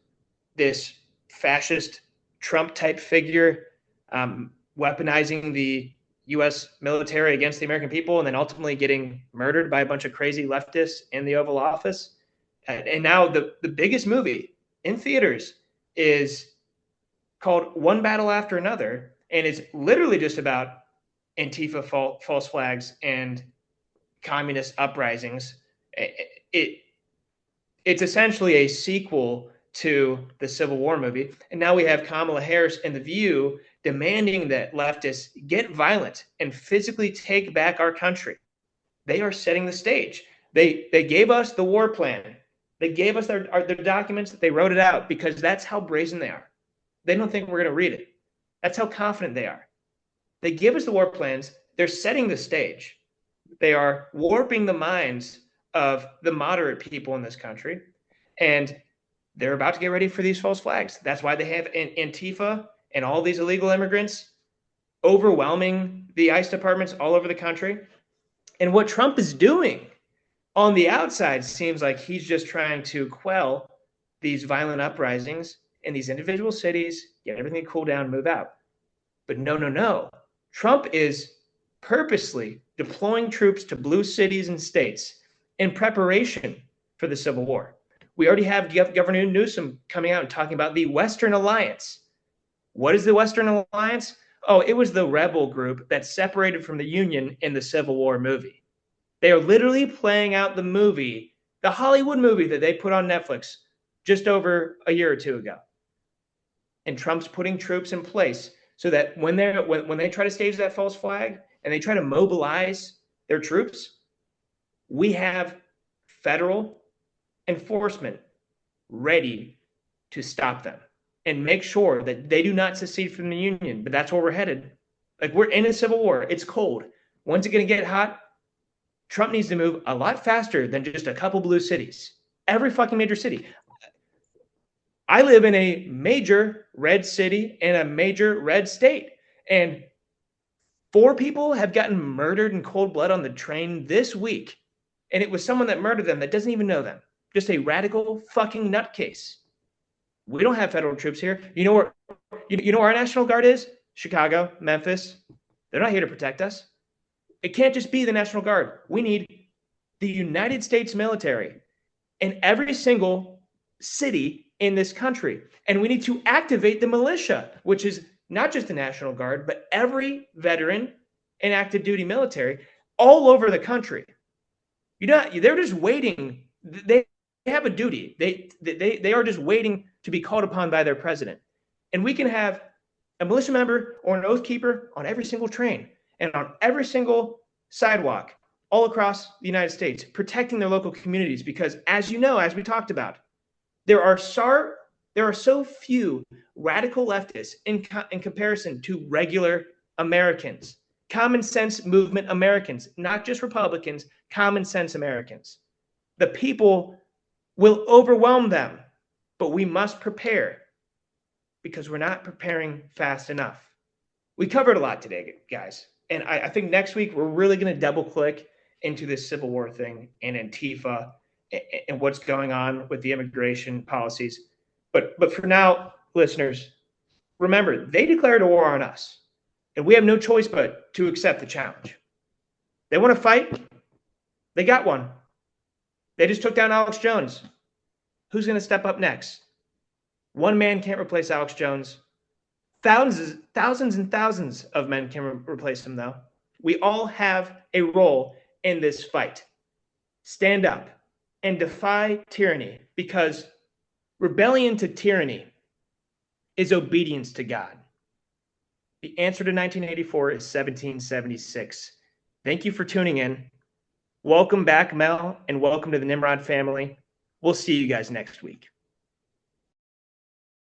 this fascist Trump type figure weaponizing the U.S. military against the American people and then ultimately getting murdered by a bunch of crazy leftists in the Oval Office. And now the biggest movie in theaters is called One Battle After Another. And it's literally just about Antifa false flags and communist uprisings. It's essentially a sequel to the Civil War movie. And now we have Kamala Harris and The View demanding that leftists get violent and physically take back our country. They are setting the stage. They gave us the war plan. They gave us their documents that they wrote it out because that's how brazen they are. They don't think we're going to read it. That's how confident they are. They give us the war plans. They're setting the stage. They are warping the minds of the moderate people in this country. And they're about to get ready for these false flags. That's why they have Antifa and all these illegal immigrants overwhelming the ICE departments all over the country. And what Trump is doing on the outside seems like he's just trying to quell these violent uprisings in these individual cities, get everything to cool down, move out. But no. Trump is purposely deploying troops to blue cities and states in preparation for the Civil War. We already have Governor Newsom coming out and talking about the Western Alliance. What is the Western Alliance? Oh, it was the rebel group that separated from the Union in the Civil War movie. They are literally playing out the movie, the Hollywood movie that they put on Netflix just over a year or two ago. And Trump's putting troops in place so that when they try to stage that false flag and they try to mobilize their troops, we have federal enforcement ready to stop them and make sure that they do not secede from the Union. But that's where we're headed. Like, we're in a civil war. It's cold. When's it going to get hot? Trump needs to move a lot faster than just a couple blue cities. Every fucking major city. I live in a major red city and a major red state. And 4 people have gotten murdered in cold blood on the train this week. And it was someone that murdered them that doesn't even know them. Just a radical fucking nutcase. We don't have federal troops here. You know where our National Guard is? Chicago, Memphis. They're not here to protect us. It can't just be the National Guard. We need the United States military in every single city in this country. And we need to activate the militia, which is not just the National Guard, but every veteran and active duty military all over the country. They're just waiting. They have a duty. They are just waiting to be called upon by their president. And we can have a militia member or an oath keeper on every single train and on every single sidewalk all across the United States, protecting their local communities. Because as you know, as we talked about, there are so few radical leftists in comparison to regular Americans, common sense movement Americans, not just Republicans, common sense Americans. The people will overwhelm them, but we must prepare because we're not preparing fast enough. We covered a lot today, guys. And I think next week we're really going to double click into this Civil War thing and Antifa and what's going on with the immigration policies. But for now, listeners, remember, they declared a war on us. And we have no choice but to accept the challenge. They want to fight? They got one. They just took down Alex Jones. Who's going to step up next? One man can't replace Alex Jones. Thousands and thousands of men can replace him, though. We all have a role in this fight. Stand up and defy tyranny, because rebellion to tyranny is obedience to God. The answer to 1984 is 1776. Thank you for tuning in. Welcome back, Mel, and welcome to the Nimrod family. We'll see you guys next week.